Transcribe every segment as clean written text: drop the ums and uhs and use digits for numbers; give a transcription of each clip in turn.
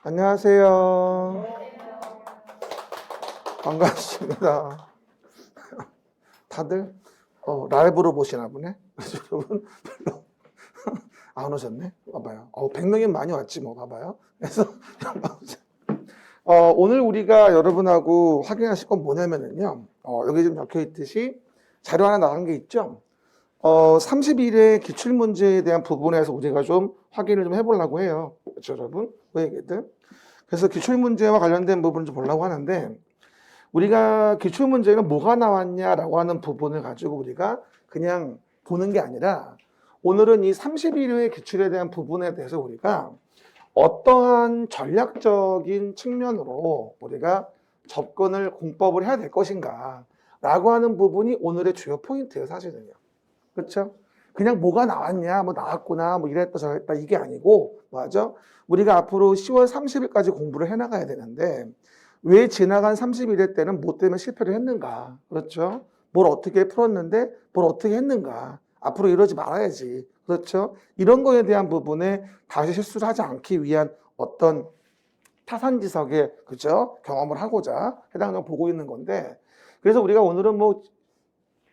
안녕하세요. 반갑습니다. 다들 라이브로 보시나 보네. 여러분 별로 안 오셨네. 봐봐요. 100명이 많이 왔지 뭐 봐봐요. 그래서 오늘 우리가 여러분하고 확인하실 건 뭐냐면은요. 여기 지금 적혀 있듯이 자료 하나 나간 게 있죠. 31회 기출문제에 대한 부분에서 우리가 좀 확인을 좀 해보려고 해요. 그렇죠, 여러분? 그 얘기들. 그래서 기출문제와 관련된 부분을 좀 보려고 하는데, 우리가 기출문제는 뭐가 나왔냐라고 하는 부분을 가지고 우리가 그냥 보는 게 아니라, 오늘은 이 31회 기출에 대한 부분에 대해서 우리가 어떠한 전략적인 측면으로 우리가 접근을 공법을 해야 될 것인가 라고 하는 부분이 오늘의 주요 포인트예요, 사실은요. 그렇죠? 그냥 뭐가 나왔냐, 뭐 나왔구나, 뭐 이랬다 저랬다 이게 아니고, 맞아? 우리가 앞으로 10월 30일까지 공부를 해나가야 되는데, 왜 지나간 31회 때는 뭐 때문에 실패를 했는가? 그렇죠? 뭘 어떻게 풀었는데, 뭘 어떻게 했는가? 앞으로 이러지 말아야지. 그렇죠? 이런 거에 대한 부분에 다시 실수를 하지 않기 위한 어떤 타산지석의, 그죠? 경험을 하고자 해당 점 보고 있는 건데, 그래서 우리가 오늘은 뭐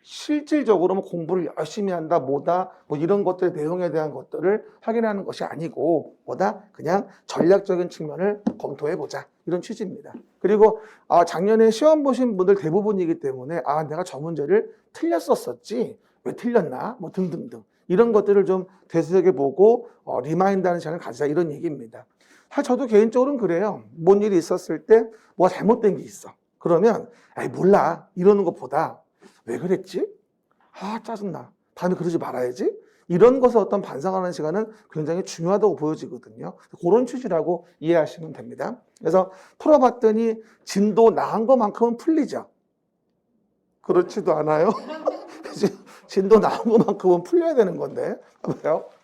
실질적으로 뭐 공부를 열심히 한다, 뭐다, 뭐 이런 것들의 내용에 대한 것들을 확인하는 것이 아니고, 뭐다? 그냥 전략적인 측면을 검토해보자. 이런 취지입니다. 그리고 작년에 시험 보신 분들 대부분이기 때문에 내가 저 문제를 틀렸었지, 왜 틀렸나? 뭐 등등등. 이런 것들을 좀 되새겨보고 리마인드하는 시간을 가지자 이런 얘기입니다. 사실 저도 개인적으로는 그래요. 뭔 일이 있었을 때 뭐가 잘못된 게 있어. 그러면 몰라 이러는 것보다 왜 그랬지? 짜증나. 다음에 그러지 말아야지. 이런 것을 어떤 반성하는 시간은 굉장히 중요하다고 보여지거든요. 그런 취지라고 이해하시면 됩니다. 그래서 풀어봤더니 진도 나은 것만큼은 풀리죠. 그렇지도 않아요. 진도 나은 것만큼은 풀려야 되는 건데.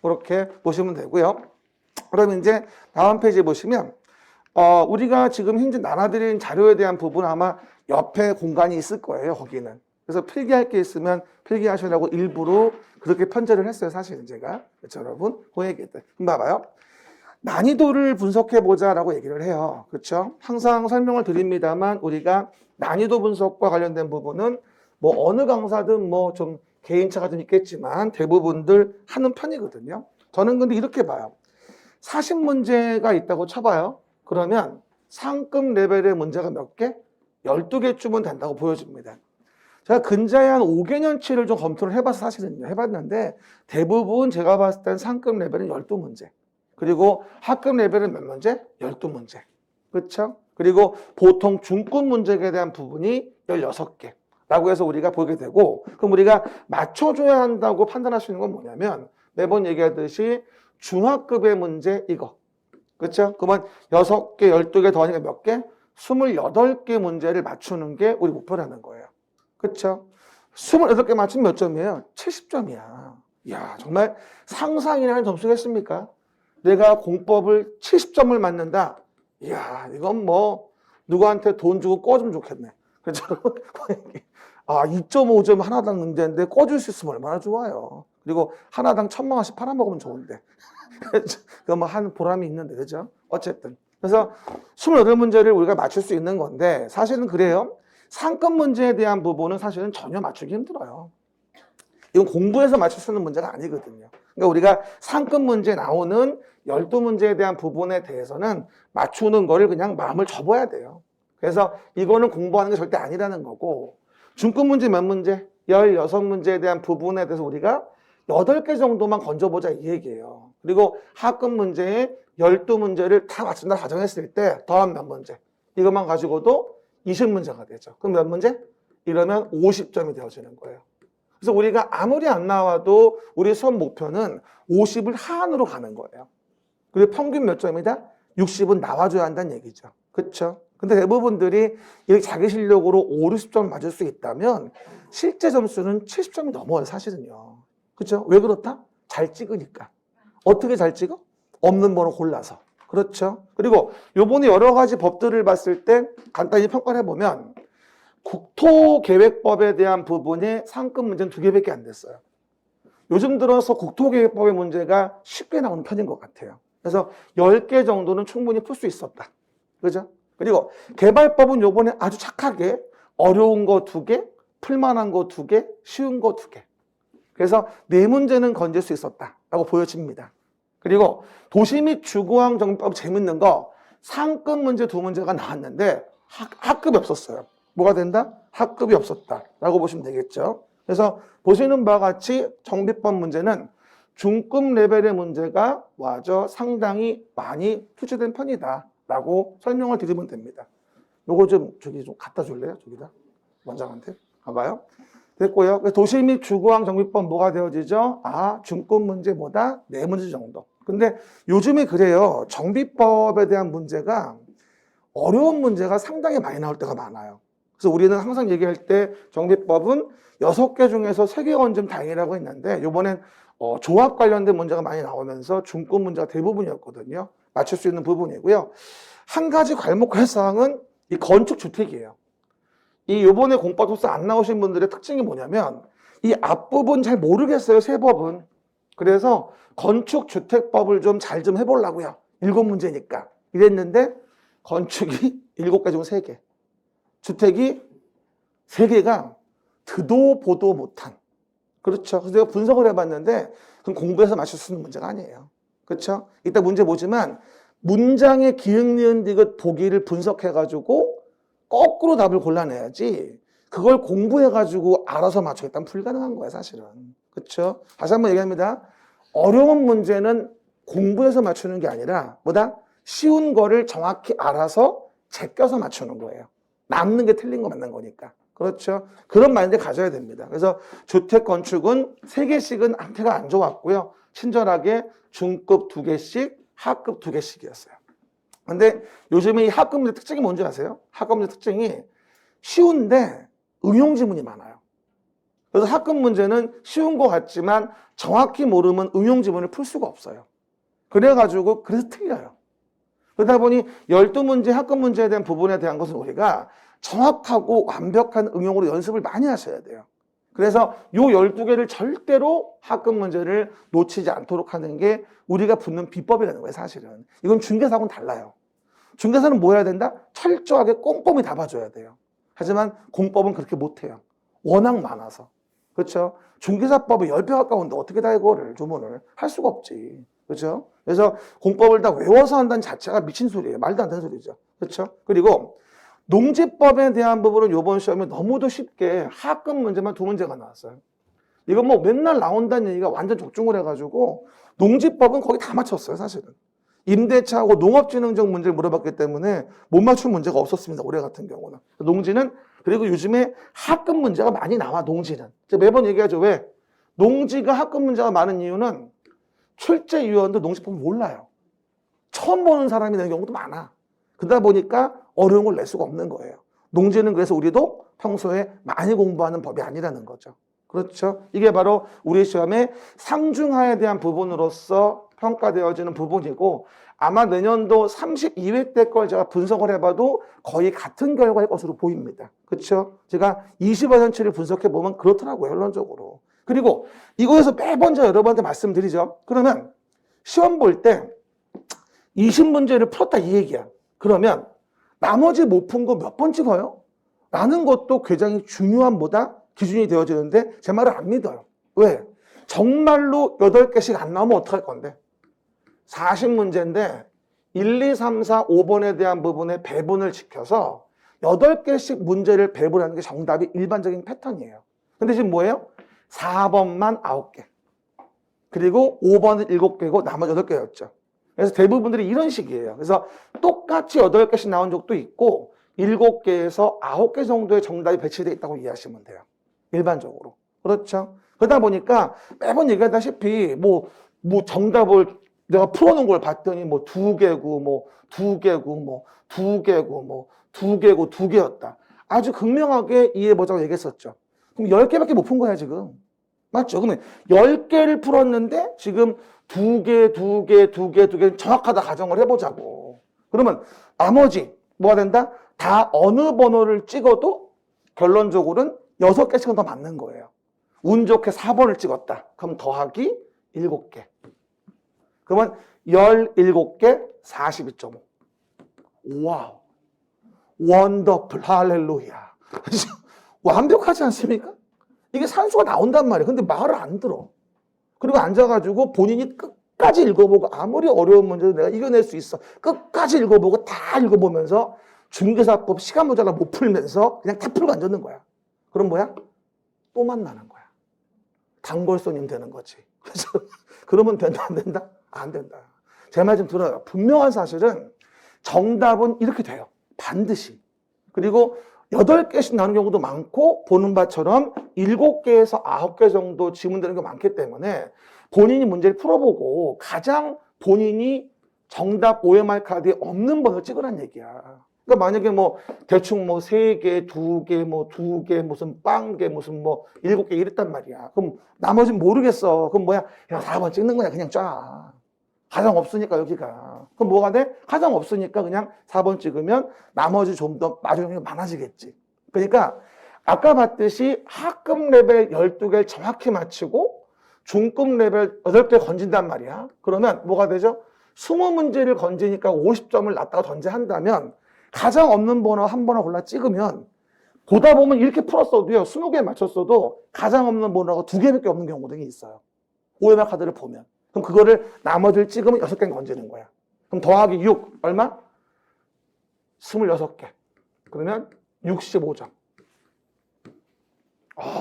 그렇게 보시면 되고요. 그럼 이제 다음 페이지 보시면 우리가 지금 현재 나눠드린 자료에 대한 부분 아마 옆에 공간이 있을 거예요. 거기는. 그래서 필기할 게 있으면 필기하시라고 일부러 그렇게 편제를 했어요. 사실은 제가. 그렇죠, 여러분? 그 얘기들. 봐봐요. 난이도를 분석해보자라고 얘기를 해요. 그렇죠? 항상 설명을 드립니다만 우리가 난이도 분석과 관련된 부분은 뭐 어느 강사든 뭐 좀 개인차가 좀 있겠지만 대부분들 하는 편이거든요. 저는 근데 이렇게 봐요. 40문제가 있다고 쳐봐요. 그러면 상급 레벨의 문제가 몇 개? 12개쯤은 된다고 보여집니다. 제가 근자에 한 5개년치를 좀 검토를 해봐서 사실은 해봤는데 대부분 제가 봤을 땐 상급 레벨은 12문제. 그리고 하급 레벨은 몇 문제? 12문제. 그렇죠? 그리고 보통 중급 문제에 대한 부분이 16개. 라고 해서 우리가 보게 되고, 그럼 우리가 맞춰줘야 한다고 판단할 수 있는 건 뭐냐면 매번 얘기하듯이 중학급의 문제 이거. 그렇죠? 그러면 6개, 12개 더하니까 몇 개? 28개 문제를 맞추는 게 우리 목표라는 거예요. 그렇죠? 28개 맞추면 몇 점이에요? 70점이야. 이야, 정말 상상이라는 점수겠습니까? 내가 공법을 70점을 맞는다. 이야, 이건 뭐 누구한테 돈 주고 꺼주면 좋겠네. 그렇죠? 2.5점 하나당 문제인데 꺼줄 수 있으면 얼마나 좋아요. 그리고 하나당 1,000만 원씩 팔아먹으면 좋은데. 그거 뭐 한 보람이 있는데, 그죠? 어쨌든. 그래서 28문제를 우리가 맞출 수 있는 건데, 사실은 그래요. 상급 문제에 대한 부분은 사실은 전혀 맞추기 힘들어요. 이건 공부해서 맞출 수 있는 문제가 아니거든요. 그러니까 우리가 상급 문제에 나오는 12문제에 대한 부분에 대해서는 맞추는 거를 그냥 마음을 접어야 돼요. 그래서 이거는 공부하는 게 절대 아니라는 거고, 중급 문제 몇 문제? 16문제에 대한 부분에 대해서 우리가 8개 정도만 건져보자 이 얘기예요. 그리고 하급 문제에 12문제를 다 맞춘다 가정했을 때 더하면 몇 문제? 이것만 가지고도 20문제가 되죠. 그럼 몇 문제? 이러면 50점이 되어지는 거예요. 그래서 우리가 아무리 안 나와도 우리 수업 목표는 50을 하한으로 가는 거예요. 그리고 평균 몇 점이다? 60은 나와줘야 한다는 얘기죠. 그렇죠? 근데 대부분들이 이렇게 자기 실력으로 5, 60점 맞을 수 있다면 실제 점수는 70점이 넘어요, 사실은요. 그렇죠? 왜 그렇다? 잘 찍으니까. 어떻게 잘 찍어? 없는 번호 골라서. 그렇죠? 그리고 요번에 여러 가지 법들을 봤을 때 간단히 평가를 해보면 국토계획법에 대한 부분에 상급 문제는 2개밖에 안 됐어요. 요즘 들어서 국토계획법의 문제가 쉽게 나오는 편인 것 같아요. 그래서 10개 정도는 충분히 풀 수 있었다. 그죠? 그리고 개발법은 요번에 아주 착하게 어려운 거 2개, 풀만한 거 2개, 쉬운 거 2개. 그래서 4문제는 건질 수 있었다라고 보여집니다. 그리고 도시 및 주거환경 정비법 재밌는 거 상급 문제 2문제가 나왔는데 하급이 없었어요. 뭐가 된다? 하급이 없었다라고 보시면 되겠죠. 그래서 보시는 바와 같이 정비법 문제는 중급 레벨의 문제가 뭐죠? 상당히 많이 투지된 편이다라고 설명을 드리면 됩니다. 요거 좀 갖다 줄래요? 저기다 원장한테 가봐요. 됐고요. 도시 및 주거환경 정비법 뭐가 되어지죠? 중급 문제보다 4문제 정도. 근데 요즘에 그래요. 정비법에 대한 문제가 어려운 문제가 상당히 많이 나올 때가 많아요. 그래서 우리는 항상 얘기할 때 정비법은 6개 중에서 3개가 얹으면 다행이라고 했는데 이번엔 조합 관련된 문제가 많이 나오면서 중급 문제가 대부분이었거든요. 맞출 수 있는 부분이고요. 한 가지 괄목할 사항은 이 건축주택이에요. 이번에 공법 토스 안 나오신 분들의 특징이 뭐냐면 이 앞부분 잘 모르겠어요. 세법은. 그래서 건축주택법을 좀 잘 좀 해보려고요. 7문제니까. 이랬는데 건축이 7개 중 3개. 주택이 3개가 듣도 보도 못한. 그렇죠. 그래서 내가 분석을 해봤는데 그건 공부해서 맞출 수 있는 문제가 아니에요. 그렇죠. 이따 문제 보지만 문장의 기흥, 니은, 디귿, 보기를 분석해가지고 거꾸로 답을 골라내야지 그걸 공부해가지고 알아서 맞추겠다면 불가능한 거야 사실은. 그렇죠. 다시 한번 얘기합니다. 어려운 문제는 공부해서 맞추는 게 아니라 뭐다? 쉬운 거를 정확히 알아서 제껴서 맞추는 거예요. 남는 게 틀린 거 맞는 거니까. 그렇죠. 그런 마인드 가져야 됩니다. 그래서 주택 건축은 3개씩은 상태가 안 좋았고요. 친절하게 중급 2개씩, 하급 2개씩이었어요. 근데 요즘에 이 하급 문제 특징이 뭔지 아세요? 하급 문제 특징이 쉬운데 응용 지문이 많아요. 그래서 하급 문제는 쉬운 것 같지만 정확히 모르면 응용 지문을 풀 수가 없어요. 그래서 틀려요. 그러다 보니 12문제 하급 문제에 대한 부분에 대한 것은 우리가 정확하고 완벽한 응용으로 연습을 많이 하셔야 돼요. 그래서 요 12개를 절대로 하급 문제를 놓치지 않도록 하는 게 우리가 붙는 비법이라는 거예요, 사실은. 이건 중개사하고는 달라요. 중개사는 뭐 해야 된다? 철저하게 꼼꼼히 담아줘야 돼요. 하지만 공법은 그렇게 못해요. 워낙 많아서. 그렇죠? 중개사법이 10배 가까운데 어떻게 다 이거를 조문을 할 수가 없지. 그렇죠? 그래서 공법을 다 외워서 한다는 자체가 미친 소리예요. 말도 안 되는 소리죠. 그렇죠? 그리고 농지법에 대한 부분은 이번 시험에 너무도 쉽게 하급 문제만 2문제가 나왔어요. 이건 뭐 맨날 나온다는 얘기가 완전 적중을 해가지고 농지법은 거기 다 맞췄어요, 사실은. 임대차하고 농업진흥적 문제를 물어봤기 때문에 못 맞춘 문제가 없었습니다, 올해 같은 경우는. 농지는, 그리고 요즘에 하급 문제가 많이 나와, 농지는. 제가 매번 얘기하죠. 왜? 농지가 하급 문제가 많은 이유는 출제위원도 농지법을 몰라요. 처음 보는 사람이 되는 경우도 많아. 그러다 보니까 어려운 걸 낼 수가 없는 거예요. 농지는 그래서 우리도 평소에 많이 공부하는 법이 아니라는 거죠. 그렇죠? 이게 바로 우리 시험의 상중하에 대한 부분으로서 평가되어지는 부분이고 아마 내년도 32회 때 걸 제가 분석을 해봐도 거의 같은 결과일 것으로 보입니다. 그렇죠? 제가 20%를 분석해보면 그렇더라고요, 결론적으로. 그리고 이거에서 매번 제가 여러분한테 말씀드리죠. 그러면 시험 볼 때 20문제를 풀었다 이 얘기야. 그러면 나머지 못 푼 거 몇 번 찍어요? 라는 것도 굉장히 중요한 기준이 되어지는데 제 말을 안 믿어요. 왜? 정말로 8개씩 안 나오면 어떡할 건데? 40문제인데 1, 2, 3, 4, 5번에 대한 부분에 배분을 지켜서 8개씩 문제를 배분하는 게 정답이 일반적인 패턴이에요. 근데 지금 뭐예요? 4번만 9개. 그리고 5번은 7개고 나머지 8개였죠. 그래서 대부분들이 이런 식이에요. 그래서 똑같이 8개씩 나온 적도 있고 7개에서 9개 정도의 정답이 배치되어 있다고 이해하시면 돼요. 일반적으로. 그렇죠? 그러다 보니까 매번 얘기하다시피 정답을 내가 풀어놓은 걸 봤더니 2개고 2개고 2개고 2개고 2개였다. 아주 극명하게 이해해보자고 얘기했었죠. 그럼 10개밖에 못 푼 거야 지금. 맞죠? 그러면 10개를 풀었는데 지금 2개 정확하다 가정을 해보자고. 그러면 나머지 뭐가 된다? 다 어느 번호를 찍어도 결론적으로는 6개씩은 더 맞는 거예요. 운 좋게 4번을 찍었다. 그럼 더하기 7개. 그러면 17개 42.5. 와우. 원더풀. 할렐루야. 완벽하지 않습니까? 이게 산수가 나온단 말이에요. 근데 말을 안 들어. 그리고 앉아가지고 본인이 끝까지 읽어보고 아무리 어려운 문제도 내가 이겨낼 수 있어. 끝까지 읽어보고 다 읽어보면서 중개사법 시간 모자라 못 풀면서 그냥 다 풀고 앉았는 거야. 그럼 뭐야? 또 만나는 거야. 단골손님 되는 거지. 그래서 그러면 된다 안 된다? 안 된다. 제 말 좀 들어요. 분명한 사실은 정답은 이렇게 돼요. 반드시. 그리고 8개씩 나오는 경우도 많고 보는 바처럼 7개에서 9개 정도 지문되는 게 많기 때문에 본인이 문제를 풀어보고 가장 본인이 정답 OMR 카드에 없는 번호를 찍으란 얘기야. 그러니까 만약에 뭐 대충 뭐 3개, 2개, 뭐 2개, 무슨 빵개, 무슨 뭐 7개 이랬단 말이야. 그럼 나머지는 모르겠어. 그럼 뭐야? 야, 4번 찍는 거야. 그냥 쫙. 가장 없으니까 여기가. 그럼 뭐가 돼? 가장 없으니까 그냥 4번 찍으면 나머지 좀 더 맞을 많아지겠지. 그러니까 아까 봤듯이 하급 레벨 12개를 정확히 맞추고 중급 레벨 8개 건진단 말이야. 그러면 뭐가 되죠? 20문제를 건지니까 50점을 놨다가 던져한다면 가장 없는 번호 한 번을 골라 찍으면 보다 보면 이렇게 풀었어도요. 20개에 맞췄어도 가장 없는 번호가 2개밖에 없는 경우 등이 있어요. OMR 카드를 보면. 그럼 그거를 나머지를 찍으면 6개는 건지는 거야. 그럼 더하기 6 얼마? 26개. 그러면 65점.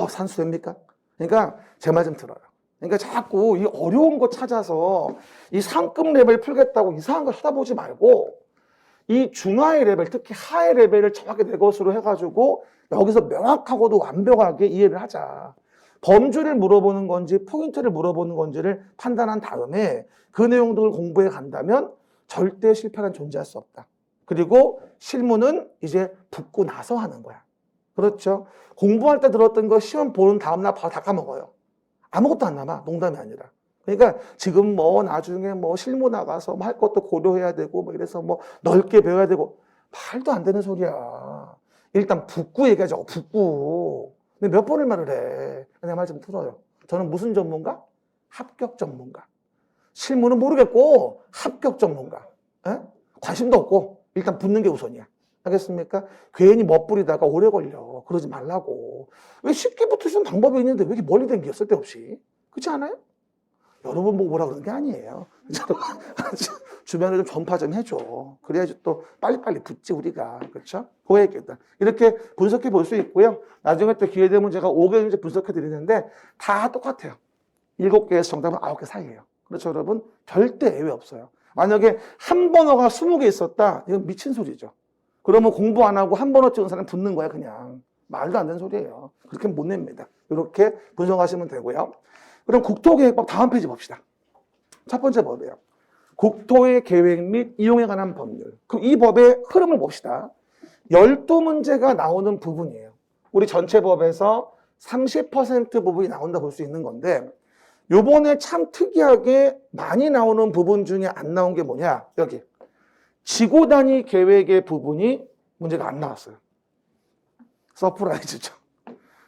산수 됩니까? 그러니까 제 말 좀 들어요. 그러니까 자꾸 이 어려운 거 찾아서 이 상급 레벨 풀겠다고 이상한 거 하다 보지 말고 이 중하의 레벨, 특히 하의 레벨을 정확히 내 것으로 해가지고 여기서 명확하고도 완벽하게 이해를 하자. 범주를 물어보는 건지 포인트를 물어보는 건지를 판단한 다음에 그 내용들을 공부해 간다면 절대 실패는 존재할 수 없다. 그리고 실무는 이제 붙고 나서 하는 거야. 그렇죠? 공부할 때 들었던 거 시험 보는 다음날 바로 다 까먹어요. 아무것도 안 남아. 농담이 아니라. 그러니까 지금 뭐 나중에 뭐 실무 나가서 뭐 할 것도 고려해야 되고 뭐 이래서 뭐 넓게 배워야 되고 말도 안 되는 소리야. 일단 붙고 얘기하자고. 붙고. 근데 몇 번을 말을 해. 내 말 좀 들어요. 저는 무슨 전문가? 합격 전문가. 실무는 모르겠고 합격 전문가. 에? 관심도 없고 일단 붙는 게 우선이야. 알겠습니까? 괜히 멋부리다가 오래 걸려. 그러지 말라고. 왜 쉽게 붙을 수 있는 방법이 있는데 왜 이렇게 멀리 댕겨 쓸데없이. 그렇지 않아요? 여러분 보고 뭐라 그러는 게 아니에요. 주변에 좀 전파 좀 해줘. 그래야지 또 빨리빨리 붙지 우리가. 그렇죠? 그 얘기다. 이렇게 분석해 볼 수 있고요. 나중에 또 기회 되면 제가 5개 이제 분석해 드리는데 다 똑같아요. 7개에서 정답은 9개 사이예요. 그렇죠, 여러분? 절대 예외 없어요. 만약에 한 번호가 20개 있었다. 이건 미친 소리죠. 그러면 공부 안 하고 한 번호 찍은 사람 붙는 거야, 그냥. 말도 안 되는 소리예요. 그렇게 못 냅니다. 이렇게 분석하시면 되고요. 그럼 국토계획법 다음 페이지 봅시다. 첫 번째 법이에요. 국토의 계획 및 이용에 관한 법률. 그럼 이 법의 흐름을 봅시다. 12문제가 나오는 부분이에요. 우리 전체 법에서 30% 부분이 나온다 볼 수 있는 건데 요번에 참 특이하게 많이 나오는 부분 중에 안 나온 게 뭐냐? 여기. 지구 단위 계획의 부분이 문제가 안 나왔어요. 서프라이즈죠.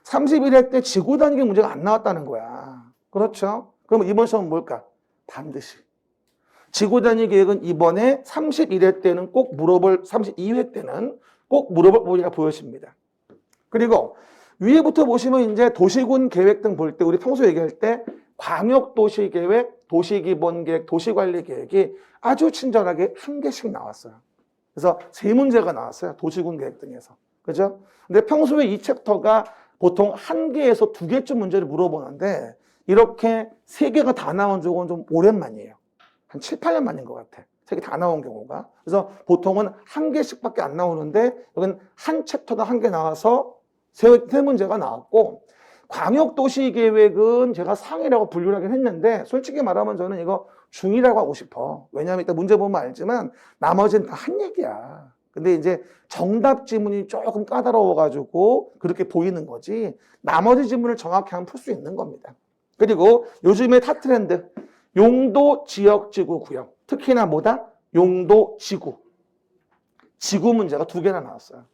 31회 때 지구 단위 문제가 안 나왔다는 거야. 그렇죠? 그럼 이번 시험은 뭘까? 반드시. 지구 단위 계획은 이번에 31회 때는 꼭 물어볼, 32회 때는 꼭 물어볼 부분이가 보여집니다. 그리고 위에부터 보시면 이제 도시군 계획 등 볼 때 우리 평소 얘기할 때 광역도시계획, 도시기본계획, 도시관리계획이 아주 친절하게 한 개씩 나왔어요. 그래서 3문제가 나왔어요. 도시군 계획 등에서. 그죠? 근데 평소에 이 챕터가 보통 1개에서 2개쯤 문제를 물어보는데 이렇게 3개가 다 나온 적은 좀 오랜만이에요. 한 7, 8년 만인 것 같아. 3개 다 나온 경우가. 그래서 보통은 1개씩밖에 안 나오는데 여기는 한 챕터당 1개 나와서 3문제가 나왔고 광역도시계획은 제가 상이라고 분류를 하긴 했는데 솔직히 말하면 저는 이거 중이라고 하고 싶어. 왜냐하면 이따 문제 보면 알지만 나머지는 다 한 얘기야. 근데 이제 정답 지문이 조금 까다로워가지고 그렇게 보이는 거지 나머지 지문을 정확히 하면 풀 수 있는 겁니다. 그리고 요즘의 탑 트렌드 용도, 지역, 지구, 구역. 특히나 뭐다? 용도, 지구. 지구 문제가 2개나 나왔어요.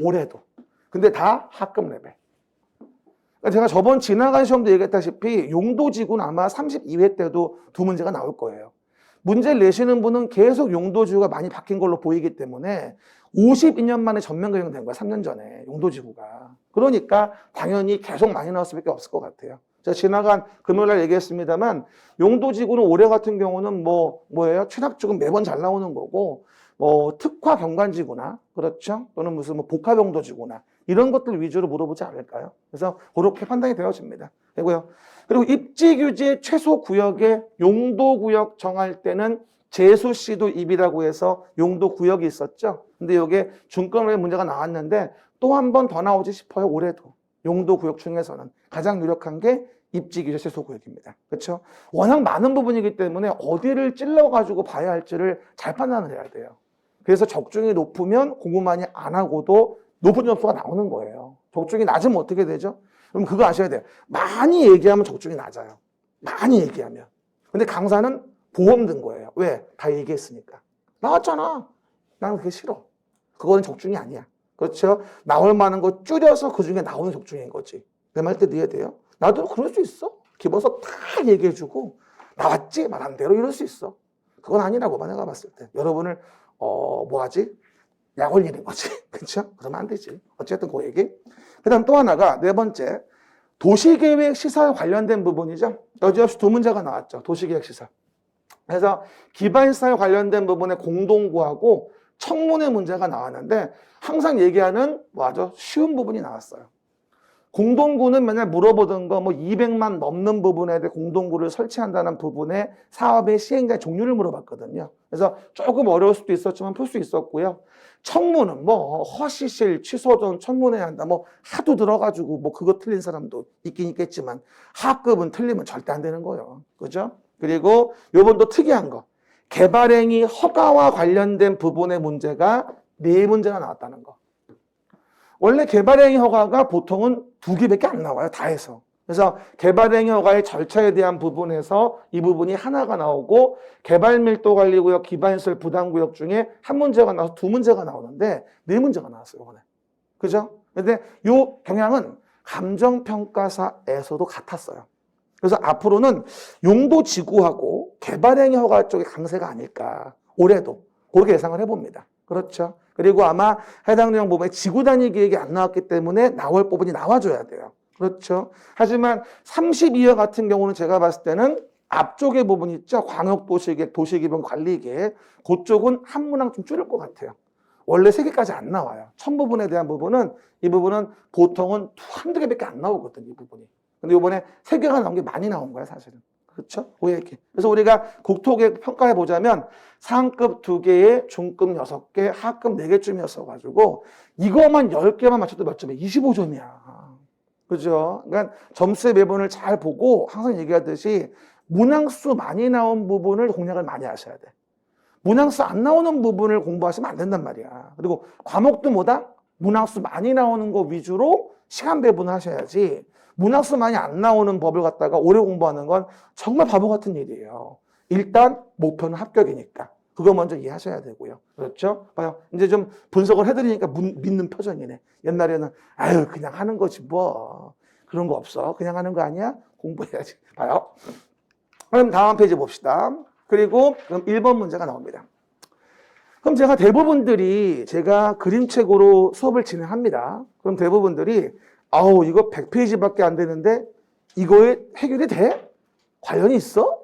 올해도. 근데 다 하급 레벨. 제가 저번 지나간 시험도 얘기했다시피 용도지구는 아마 32회 때도 2문제가 나올 거예요. 문제를 내시는 분은 계속 용도지구가 많이 바뀐 걸로 보이기 때문에 52년 만에 전면 개정된 거야. 3년 전에 용도지구가. 그러니까 당연히 계속 많이 나올 수밖에 없을 것 같아요. 제가 지나간 금요일날 얘기했습니다만 용도지구는 올해 같은 경우는 뭐예요? 최악지구는 매번 잘 나오는 거고 특화 경관지구나 그렇죠? 또는 무슨 복합용도지구나 이런 것들 위주로 물어보지 않을까요? 그래서 그렇게 판단이 되어집니다. 되고요. 그리고 입지규제 최소 구역의 용도구역 정할 때는 제수씨도 입이라고 해서 용도구역이 있었죠. 근데 이게 중권의 문제가 나왔는데 또 한 번 더 나오지 싶어요. 올해도. 용도구역 중에서는 가장 유력한 게 입지규제 최소구역입니다. 그렇죠? 워낙 많은 부분이기 때문에 어디를 찔러가지고 봐야 할지를 잘 판단을 해야 돼요. 그래서 적중이 높으면 공부 많이 안 하고도 높은 점수가 나오는 거예요. 적중이 낮으면 어떻게 되죠? 그럼 그거 아셔야 돼요. 많이 얘기하면 적중이 낮아요. 많이 얘기하면. 근데 강사는 보험 든 거예요. 왜? 다 얘기했으니까. 나왔잖아. 나는 그게 싫어. 그거는 적중이 아니야. 그렇죠? 나올 만한 거 줄여서 그 중에 나오는 적중인 거지. 내 말 때 이해돼요? 나도 그럴 수 있어. 기본서 다 얘기해주고 나왔지? 말한 대로 이럴 수 있어. 그건 아니라고 봐 내가 봤을 때. 여러분을 뭐하지? 약 올리는 거지. 그렇죠? 그러면 안 되지. 어쨌든 그 얘기. 그 다음 또 하나가 네 번째. 도시계획 시설 관련된 부분이죠. 여지없이 두 문제가 나왔죠. 도시계획 시설. 그래서 기반시설 관련된 부분에 공동구하고 청문회 문제가 나왔는데 항상 얘기하는 아주 쉬운 부분이 나왔어요. 공동구는 맨날 물어보던 거 200만 넘는 부분에 대해 공동구를 설치한다는 부분에 사업의 시행자 종류를 물어봤거든요. 그래서 조금 어려울 수도 있었지만 풀 수 있었고요. 청문은 허시실, 취소전, 청문회야 한다. 하도 들어가지고 그거 틀린 사람도 있긴 있겠지만 하급은 틀리면 절대 안 되는 거예요. 그죠? 그리고 요번도 특이한 거. 개발행위 허가와 관련된 부분의 문제가 4문제가 나왔다는 거. 원래 개발행위 허가가 보통은 2개밖에 안 나와요. 다 해서. 그래서 개발행위 허가의 절차에 대한 부분에서 이 부분이 하나가 나오고 개발밀도관리구역, 기반시설 부담구역 중에 한 문제가 나와서 2문제가 나오는데 4문제가 나왔어요. 이번에. 그죠? 근데 이 경향은 감정평가사에서도 같았어요. 그래서 앞으로는 용도지구하고 개발행위 허가 쪽의 강세가 아닐까. 올해도 그렇게 예상을 해봅니다. 그렇죠? 그리고 아마 해당 내용 부분에 지구 단위 계획이 안 나왔기 때문에 나올 부분이 나와줘야 돼요. 그렇죠? 하지만 32회 같은 경우는 제가 봤을 때는 앞쪽의 부분 있죠? 광역도시계획, 도시기본관리계획 그쪽은 한 문항 좀 줄일 것 같아요. 원래 3개까지 안 나와요. 천 부분에 대한 부분은 이 부분은 보통은 한두 개밖에 안 나오거든요. 이 부분이. 근데 이번에 3개가 나온 게 많이 나온 거야 사실은. 그렇죠? 오해기. 그래서 우리가 국토계획 평가해 보자면 상급 2개에 중급 6개, 하급 4개쯤이었어가지고 이거만 10개만 맞춰도 몇 점이야? 25점이야. 그죠? 그러니까 점수의 배분을 잘 보고 항상 얘기하듯이 문항수 많이 나온 부분을 공략을 많이 하셔야 돼. 문항수 안 나오는 부분을 공부하시면 안 된단 말이야. 그리고 과목도 뭐다? 문항수 많이 나오는 거 위주로 시간 배분을 하셔야지. 문항수 많이 안 나오는 법을 갖다가 오래 공부하는 건 정말 바보 같은 일이에요. 일단 목표는 합격이니까. 그거 먼저 이해하셔야 되고요. 그렇죠? 봐요. 이제 좀 분석을 해드리니까 믿는 표정이네. 옛날에는 아유 그냥 하는 거지 뭐. 그런 거 없어. 그냥 하는 거 아니야? 공부해야지. 봐요. 그럼 다음 페이지 봅시다. 그리고 그럼 1번 문제가 나옵니다. 그럼 제가 대부분들이 제가 그림책으로 수업을 진행합니다. 그럼 대부분들이 아우 이거 100페이지밖에 안 되는데 이거에 해결이 돼? 관련이 있어?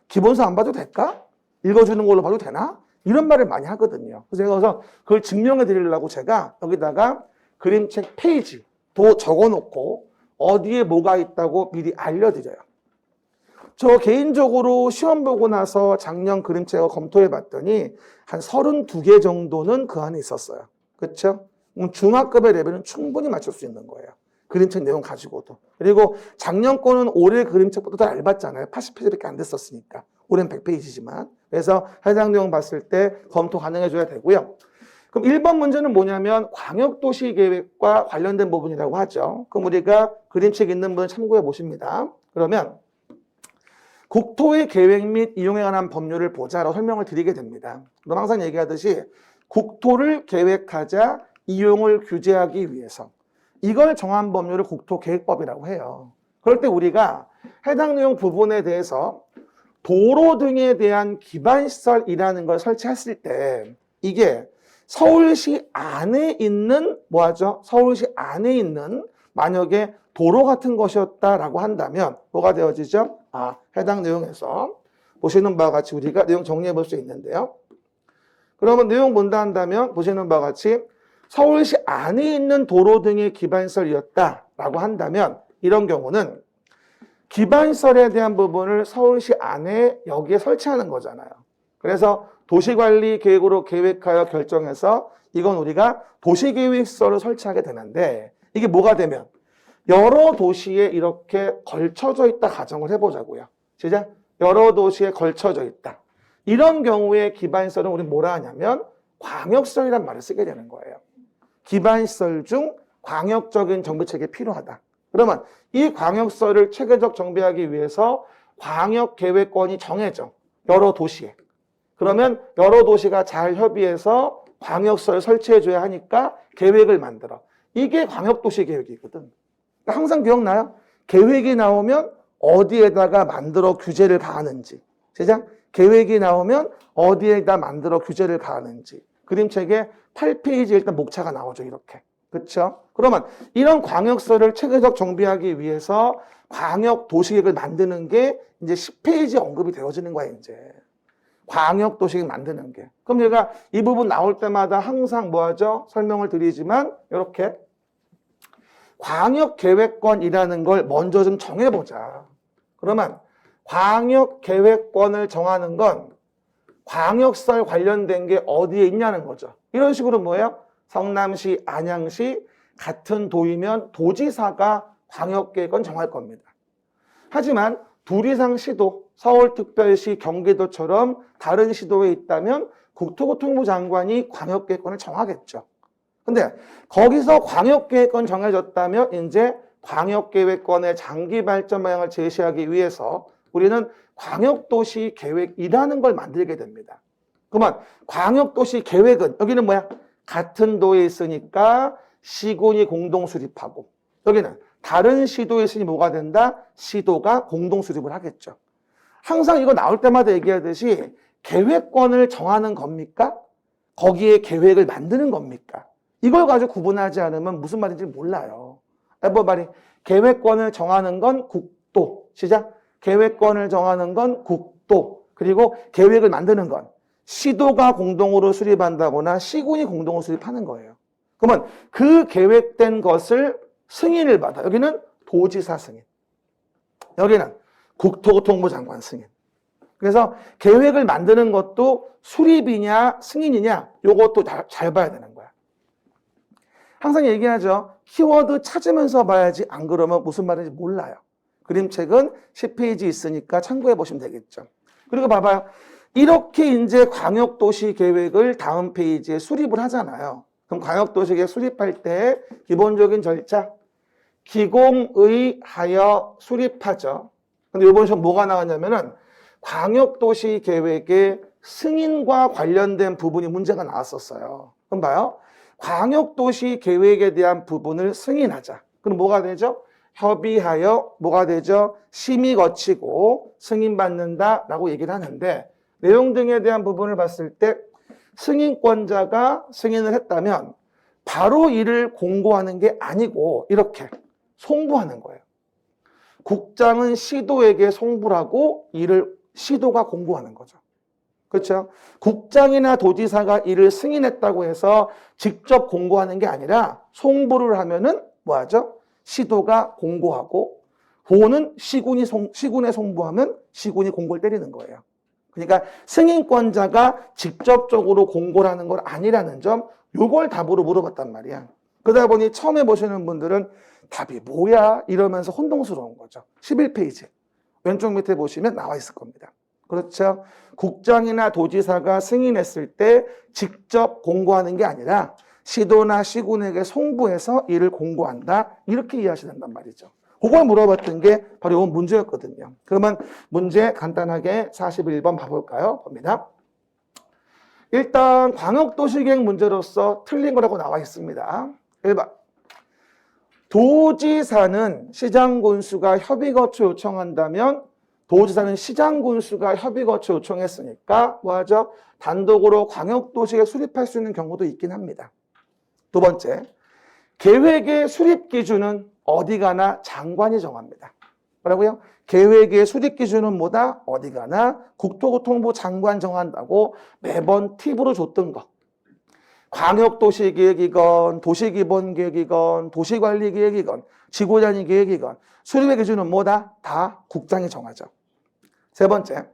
기본서 안 봐도 될까? 읽어주는 걸로 봐도 되나? 이런 말을 많이 하거든요. 그래서 그걸 증명해 드리려고 제가 여기다가 그림책 페이지도 적어놓고 어디에 뭐가 있다고 미리 알려드려요. 저 개인적으로 시험 보고 나서 작년 그림책을 검토해 봤더니 한 32개 정도는 그 안에 있었어요. 그렇죠? 중학급의 레벨은 충분히 맞출 수 있는 거예요. 그림책 내용 가지고도. 그리고 작년 거는 올해 그림책보다 더 얇았잖아요. 80페이지밖에 안 됐었으니까. 올해는 100페이지지만. 그래서 해당 내용 봤을 때 검토 가능해 줘야 되고요. 그럼 1번 문제는 뭐냐면 광역도시 계획과 관련된 부분이라고 하죠. 그럼 우리가 그림책 있는 분 참고해 보십니다. 그러면 국토의 계획 및 이용에 관한 법률을 보자라고 설명을 드리게 됩니다. 그럼 항상 얘기하듯이 국토를 계획하자 이용을 규제하기 위해서 이걸 정한 법률을 국토계획법이라고 해요. 그럴 때 우리가 해당 내용 부분에 대해서 도로 등에 대한 기반시설이라는 걸 설치했을 때 이게 서울시 안에 있는 뭐하죠? 서울시 안에 있는 만약에 도로 같은 것이었다라고 한다면 뭐가 되어지죠? 해당 내용에서 보시는 바와 같이 우리가 내용 정리해 볼 수 있는데요. 그러면 내용 본다 한다면 보시는 바와 같이 서울시 안에 있는 도로 등의 기반시설이었다라고 한다면 이런 경우는 기반시설에 대한 부분을 서울시 안에 여기에 설치하는 거잖아요. 그래서 도시관리계획으로 계획하여 결정해서 이건 우리가 도시계획시설을 설치하게 되는데 이게 뭐가 되면 여러 도시에 이렇게 걸쳐져 있다 가정을 해보자고요. 시작. 여러 도시에 걸쳐져 있다. 이런 경우에 기반시설은 우리 뭐라 하냐면 광역시설이란 말을 쓰게 되는 거예요. 기반시설 중 광역적인 정비체계가 필요하다. 그러면 이 광역시설을 체계적 정비하기 위해서 광역계획권이 정해져. 여러 도시에. 그러면 여러 도시가 잘 협의해서 광역시설을 설치해줘야 하니까 계획을 만들어. 이게 광역도시계획이거든. 그러니까 항상 기억나요? 계획이 나오면 어디에다가 만들어 규제를 가하는지. 시작. 계획이 나오면 어디에다 만들어 규제를 가하는지. 그림책에 8페이지에 일단 목차가 나오죠. 이렇게. 그렇죠? 그러면 이런 광역시설을 체계적 정비하기 위해서 광역도시계획을 만드는 게 이제 10페이지에 언급이 되어지는 거야, 이제. 광역도시계획 만드는 게. 그럼 제가 이 부분 나올 때마다 항상 뭐 하죠? 설명을 드리지만 이렇게 광역계획권이라는 걸 먼저 좀 정해보자. 그러면 광역계획권을 정하는 건 광역시설 관련된 게 어디에 있냐는 거죠. 이런 식으로 뭐예요? 성남시, 안양시 같은 도이면 도지사가 광역계획권 정할 겁니다. 하지만 둘 이상 시도, 서울특별시, 경기도처럼 다른 시도에 있다면 국토교통부 장관이 광역계획권을 정하겠죠. 근데 거기서 광역계획권 정해졌다면 이제 광역계획권의 장기 발전 방향을 제시하기 위해서 우리는 광역도시 계획이라는 걸 만들게 됩니다. 그러면 광역도시 계획은 여기는 뭐야? 같은 도에 있으니까 시군이 공동 수립하고 여기는 다른 시도에 있으니 뭐가 된다? 시도가 공동 수립을 하겠죠. 항상 이거 나올 때마다 얘기하듯이 계획권을 정하는 겁니까? 거기에 계획을 만드는 겁니까? 이걸 가지고 구분하지 않으면 무슨 말인지 몰라요. 뭐 말이 계획권을 정하는 건 국도. 시작. 계획권을 정하는 건 국도. 그리고 계획을 만드는 건 시도가 공동으로 수립한다거나 시군이 공동으로 수립하는 거예요. 그러면 그 계획된 것을 승인을 받아. 여기는 도지사 승인. 여기는 국토교통부 장관 승인. 그래서 계획을 만드는 것도 수립이냐 승인이냐 이것도 잘 봐야 되는 거야. 항상 얘기하죠. 키워드 찾으면서 봐야지 안 그러면 무슨 말인지 몰라요. 그림책은 10페이지 있으니까 참고해 보시면 되겠죠. 그리고 봐봐요. 이렇게 이제 광역도시 계획을 다음 페이지에 수립을 하잖아요. 그럼 광역도시 계획 수립할 때 기본적인 절차 기공의하여 수립하죠. 근데 이번 시험 뭐가 나왔냐면은 광역도시 계획의 승인과 관련된 부분이 문제가 나왔었어요. 그럼 봐요. 광역도시 계획에 대한 부분을 승인하자. 그럼 뭐가 되죠? 협의하여 뭐가 되죠? 심의 거치고 승인받는다라고 얘기를 하는데 내용 등에 대한 부분을 봤을 때 승인권자가 승인을 했다면 바로 이를 공고하는 게 아니고 이렇게 송부하는 거예요. 국장은 시도에게 송부를 하고 이를 시도가 공고하는 거죠. 그렇죠? 국장이나 도지사가 이를 승인했다고 해서 직접 공고하는 게 아니라 송부를 하면은 뭐 하죠? 시도가 공고하고 보는 시군에 송부하면 시군이 공고를 때리는 거예요. 그러니까 승인권자가 직접적으로 공고를 하는 건 아니라는 점 요걸 답으로 물어봤단 말이야. 그러다 보니 처음에 보시는 분들은 답이 뭐야? 이러면서 혼동스러운 거죠. 11페이지 왼쪽 밑에 보시면 나와 있을 겁니다. 그렇죠? 국장이나 도지사가 승인했을 때 직접 공고하는 게 아니라 시도나 시군에게 송부해서 이를 공고한다. 이렇게 이해하셔야 된단 말이죠. 그걸 물어봤던 게 바로 이 문제였거든요. 그러면 문제 간단하게 41번 봐볼까요? 봅니다. 일단 광역도시계획 문제로서 틀린 거라고 나와 있습니다. 1번. 도지사는 시장 군수가 협의 거쳐 요청한다면 도지사는 시장 군수가 협의 거쳐 요청했으니까 뭐하죠? 단독으로 광역도시에 수립할 수 있는 경우도 있긴 합니다. 두 번째, 계획의 수립 기준은 어디 가나 장관이 정합니다. 뭐라고요? 계획의 수립 기준은 뭐다? 어디 가나 국토교통부 장관 정한다고 매번 팁으로 줬던 거. 광역도시계획이건 도시기본계획이건 도시관리계획이건 지구단위계획이건 수립의 기준은 뭐다? 다 국장이 정하죠. 세 번째,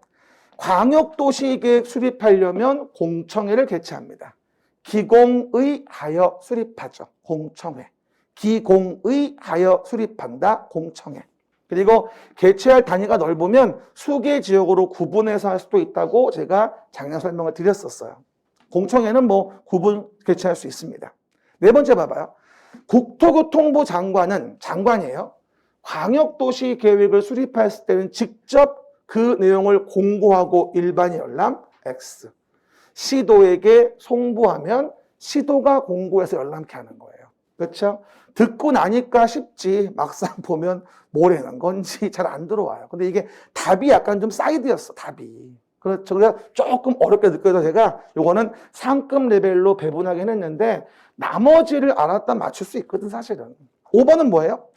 광역도시계획 수립하려면 공청회를 개최합니다. 기공의하여 수립하죠. 공청회. 기공의하여 수립한다. 공청회. 그리고 개최할 단위가 넓으면 수개 지역으로 구분해서 할 수도 있다고 제가 작년 설명을 드렸었어요. 공청회는 뭐 구분 개최할 수 있습니다. 네 번째 봐봐요. 국토교통부 장관은 장관이에요. 광역도시 계획을 수립했을 때는 직접 그 내용을 공고하고 일반이 열람 X. 시도에게 송부하면 시도가 공고해서 열람케 하는 거예요. 그렇죠? 듣고 나니까 쉽지 막상 보면 뭐라는 건지 잘 안 들어와요. 근데 이게 답이 약간 좀 사이드였어, 답이. 그렇죠. 그래서 조금 어렵게 느껴서 제가 요거는 상급 레벨로 배분하긴 했는데 나머지를 알았다 맞출 수 있거든, 사실은. 5번은 뭐예요?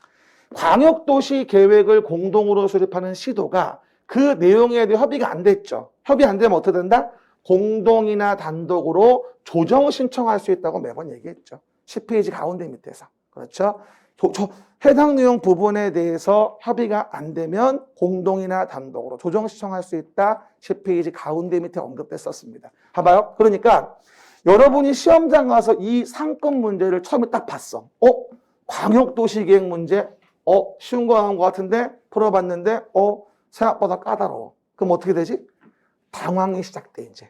광역도시 계획을 공동으로 수립하는 시도가 그 내용에 대해 협의가 안 됐죠. 협의 안 되면 어떻게 된다? 공동이나 단독으로 조정 신청할 수 있다고 매번 얘기했죠. 10페이지 가운데 밑에서. 그렇죠? 해당 내용 부분에 대해서 협의가 안 되면 공동이나 단독으로 조정 신청할 수 있다. 10페이지 가운데 밑에 언급됐었습니다. 봐봐요. 그러니까 여러분이 시험장 가서 이 상급 문제를 처음에 딱 봤어. 광역도시계획 문제? 쉬운 거 나온 것 같은데 풀어봤는데 생각보다 까다로워. 그럼 어떻게 되지? 당황이 시작돼 이제.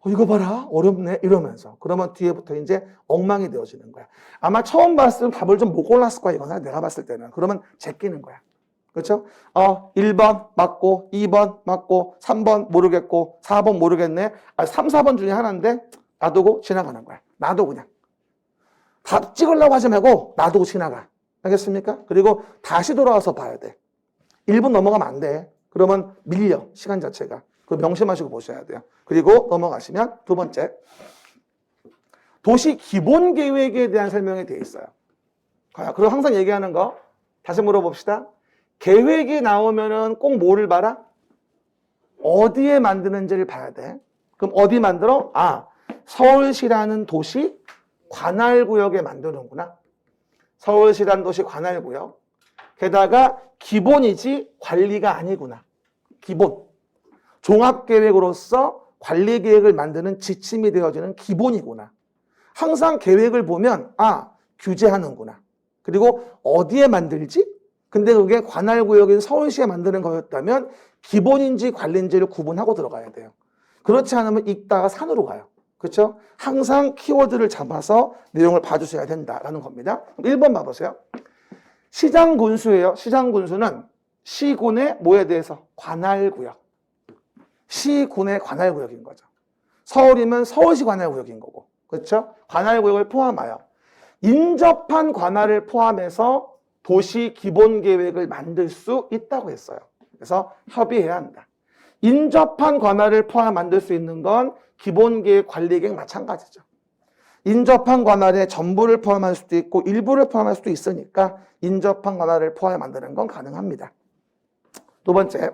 이거 봐라 어렵네 이러면서 그러면 뒤에부터 이제 엉망이 되어지는 거야. 아마 처음 봤을 때 답을 좀 못 골랐을 거야 이거는 내가 봤을 때는. 그러면 제끼는 거야. 그렇죠? 1번 맞고 2번 맞고 3번 모르겠고 4번 모르겠네. 3, 4번 중에 하나인데 놔두고 지나가는 거야. 놔도 그냥. 답 찍으려고 하지 말고 놔두고 지나가. 알겠습니까? 그리고 다시 돌아와서 봐야 돼. 1분 넘어가면 안 돼. 그러면 밀려 시간 자체가. 그 명심하시고 보셔야 돼요. 그리고 넘어가시면 두 번째, 도시 기본 계획에 대한 설명이 되어 있어요. 그리고 항상 얘기하는 거 다시 물어봅시다. 계획이 나오면은 꼭 뭐를 봐라? 어디에 만드는지를 봐야 돼. 그럼 어디 만들어? 서울시라는 도시 관할구역에 만드는구나. 서울시라는 도시 관할구역. 게다가 기본이지 관리가 아니구나. 기본. 종합계획으로서 관리계획을 만드는 지침이 되어지는 기본이구나. 항상 계획을 보면 규제하는구나. 그리고 어디에 만들지? 근데 그게 관할구역인 서울시에 만드는 거였다면 기본인지 관리인지를 구분하고 들어가야 돼요. 그렇지 않으면 읽다가 산으로 가요. 그렇죠? 항상 키워드를 잡아서 내용을 봐주셔야 된다라는 겁니다. 1번 봐보세요. 시장군수예요. 시장군수는 시군의 뭐에 대해서? 관할구역. 시군의 관할구역인 거죠. 서울이면 서울시 관할구역인 거고. 그렇죠? 관할구역을 포함하여 인접한 관할을 포함해서 도시 기본계획을 만들 수 있다고 했어요. 그래서 협의해야 한다. 인접한 관할을 포함 만들 수 있는 건 기본계획, 관리계획 마찬가지죠. 인접한 관할에 전부를 포함할 수도 있고 일부를 포함할 수도 있으니까 인접한 관할을 포함 만드는 건 가능합니다. 두 번째,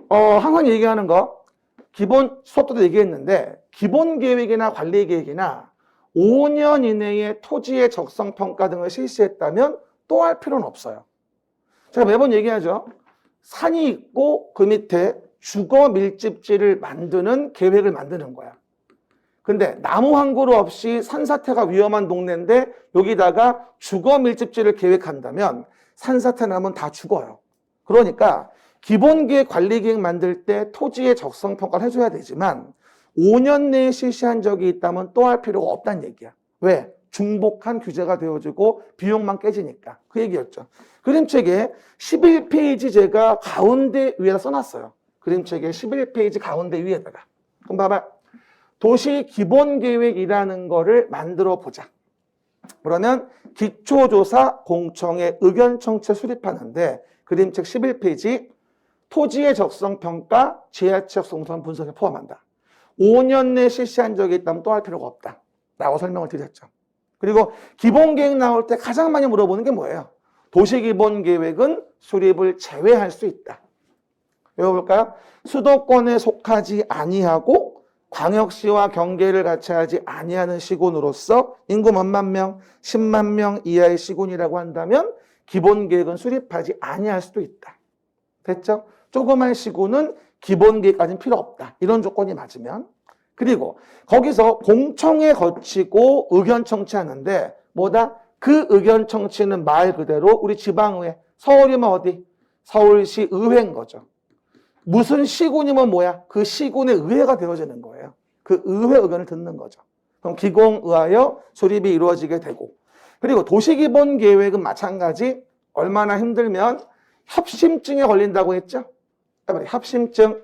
항상 얘기하는 거 기본 수업 때도 얘기했는데 기본계획이나 관리계획이나 5년 이내에 토지의 적성평가 등을 실시했다면 또 할 필요는 없어요. 제가 매번 얘기하죠. 산이 있고 그 밑에 주거 밀집지를 만드는 계획을 만드는 거야. 근데 나무 한 그루 없이 산사태가 위험한 동네인데 여기다가 주거 밀집지를 계획한다면 산사태 나면 다 죽어요. 그러니까 기본계획, 관리계획 만들 때 토지의 적성평가를 해줘야 되지만 5년 내에 실시한 적이 있다면 또 할 필요가 없다는 얘기야. 왜? 중복한 규제가 되어지고 비용만 깨지니까. 그 얘기였죠. 그림책에 11페이지 제가 가운데 위에다 써놨어요. 그림책에 11페이지 가운데 위에다가. 그럼 봐봐. 도시 기본계획이라는 거를 만들어 보자. 그러면 기초조사 공청회 의견 청취 수립하는데 그림책 11페이지 토지의 적성평가, 지하체 적성성 분석에 포함한다. 5년 내 실시한 적이 있다면 또 할 필요가 없다 라고 설명을 드렸죠. 그리고 기본계획 나올 때 가장 많이 물어보는 게 뭐예요? 도시기본계획은 수립을 제외할 수 있다. 외워볼까요? 수도권에 속하지 아니하고 광역시와 경계를 같이 하지 아니하는 시군으로서 인구 몇만 명, 10만 명 이하의 시군이라고 한다면 기본계획은 수립하지 아니할 수도 있다. 됐죠? 조그만 시군은 기본계획까지는 필요 없다. 이런 조건이 맞으면. 그리고 거기서 공청회 거치고 의견 청취하는데 뭐다? 그 의견 청취는 말 그대로 우리 지방의회, 서울이면 어디? 서울시 의회인 거죠. 무슨 시군이면 뭐야? 그 시군의 의회가 되어지는 거예요. 그 의회 의견을 듣는 거죠. 그럼 기공의하여 수립이 이루어지게 되고, 그리고 도시기본계획은 마찬가지. 얼마나 힘들면 협심증에 걸린다고 했죠? 협심증,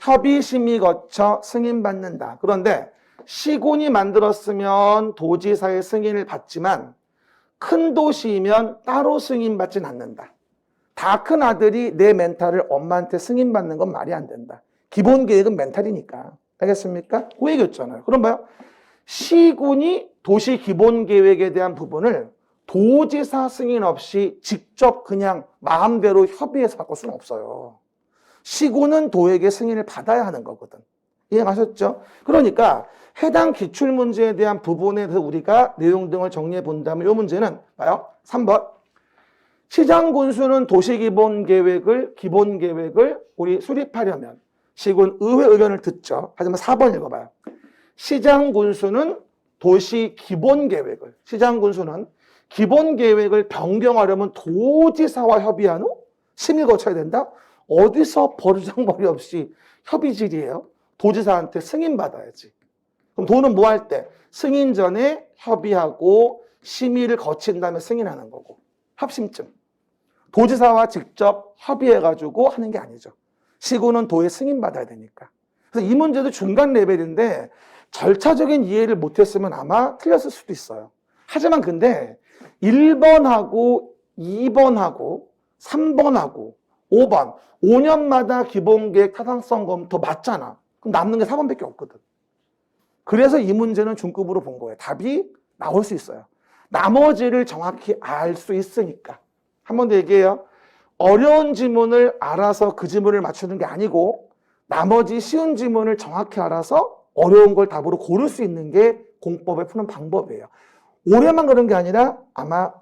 협의심의 거쳐 승인받는다. 그런데 시군이 만들었으면 도지사의 승인을 받지만 큰 도시이면 따로 승인받진 않는다. 다 큰 아들이 내 멘탈을 엄마한테 승인받는 건 말이 안 된다. 기본계획은 멘탈이니까. 알겠습니까? 그 얘기였잖아요. 그럼 뭐요? 시군이 도시기본계획에 대한 부분을 도지사 승인 없이 직접 그냥 마음대로 협의해서 바꿀 수는 없어요. 시군은 도에게 승인을 받아야 하는 거거든. 이해가셨죠? 그러니까 해당 기출문제에 대한 부분에 대해서 우리가 내용 등을 정리해 본다면 이 문제는 봐요. 3번. 시장군수는 기본계획을 우리 수립하려면 시군 의회 의견을 듣죠. 하지만 4번 읽어봐요. 시장군수는 기본계획을 변경하려면 도지사와 협의한 후 심의를 거쳐야 된다? 어디서 버르장머리 없이 협의질이에요? 도지사한테 승인받아야지. 그럼 도는 뭐 할 때? 승인 전에 협의하고 심의를 거친 다음에 승인하는 거고. 합심증. 도지사와 직접 협의해가지고 하는 게 아니죠. 시군은 도에 승인받아야 되니까. 그래서 이 문제도 중간 레벨인데 절차적인 이해를 못했으면 아마 틀렸을 수도 있어요. 하지만 근데 1번하고 2번하고 3번하고 5번 5년마다 기본계획 타당성 검토 맞잖아. 그럼 남는 게 4번밖에 없거든. 그래서 이 문제는 중급으로 본 거예요. 답이 나올 수 있어요. 나머지를 정확히 알 수 있으니까. 한 번 더 얘기해요. 어려운 지문을 알아서 그 지문을 맞추는 게 아니고 나머지 쉬운 지문을 정확히 알아서 어려운 걸 답으로 고를 수 있는 게 공법을 푸는 방법이에요. 올해만 그런 게 아니라 아마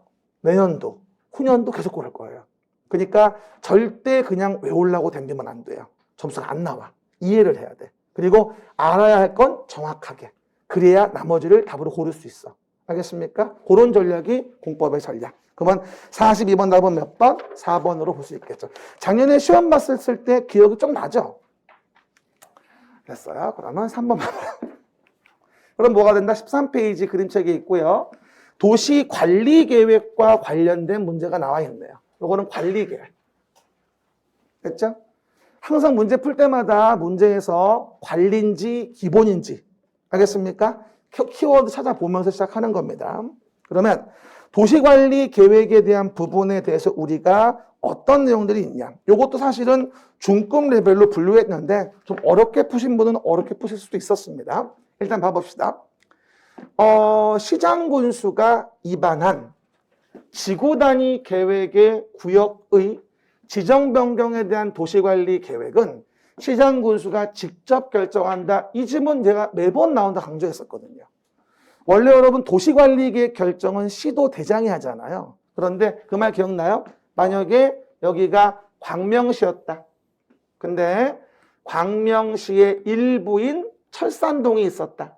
내년도, 후년도 계속 그럴 거예요. 그러니까 절대 그냥 외우려고 덤비면 안 돼요. 점수가 안 나와. 이해를 해야 돼. 그리고 알아야 할 건 정확하게. 그래야 나머지를 답으로 고를 수 있어. 알겠습니까? 그런 전략이 공법의 전략. 그러면 42번 답은 몇 번? 4번으로 볼 수 있겠죠. 작년에 시험 봤을 때 기억이 좀 나죠? 됐어요. 그러면 3번 그럼 뭐가 된다? 13페이지 그림책에 있고요. 도시관리계획과 관련된 문제가 나와 있네요. 이거는 관리계획. 됐죠? 항상 문제 풀 때마다 문제에서 관리인지 기본인지 알겠습니까? 키워드 찾아보면서 시작하는 겁니다. 그러면 도시관리 계획에 대한 부분에 대해서 우리가 어떤 내용들이 있냐. 이것도 사실은 중급 레벨로 분류했는데 좀 어렵게 푸신 분은 어렵게 푸실 수도 있었습니다. 일단 봐봅시다. 시장군수가 입안한 지구단위 계획의 구역의 지정 변경에 대한 도시관리 계획은 시장군수가 직접 결정한다. 이 질문 제가 매번 나온다 강조했었거든요. 원래 여러분 도시관리계획 결정은 시도 대장이 하잖아요. 그런데 그 말 기억나요? 만약에 여기가 광명시였다. 근데 광명시의 일부인 철산동이 있었다.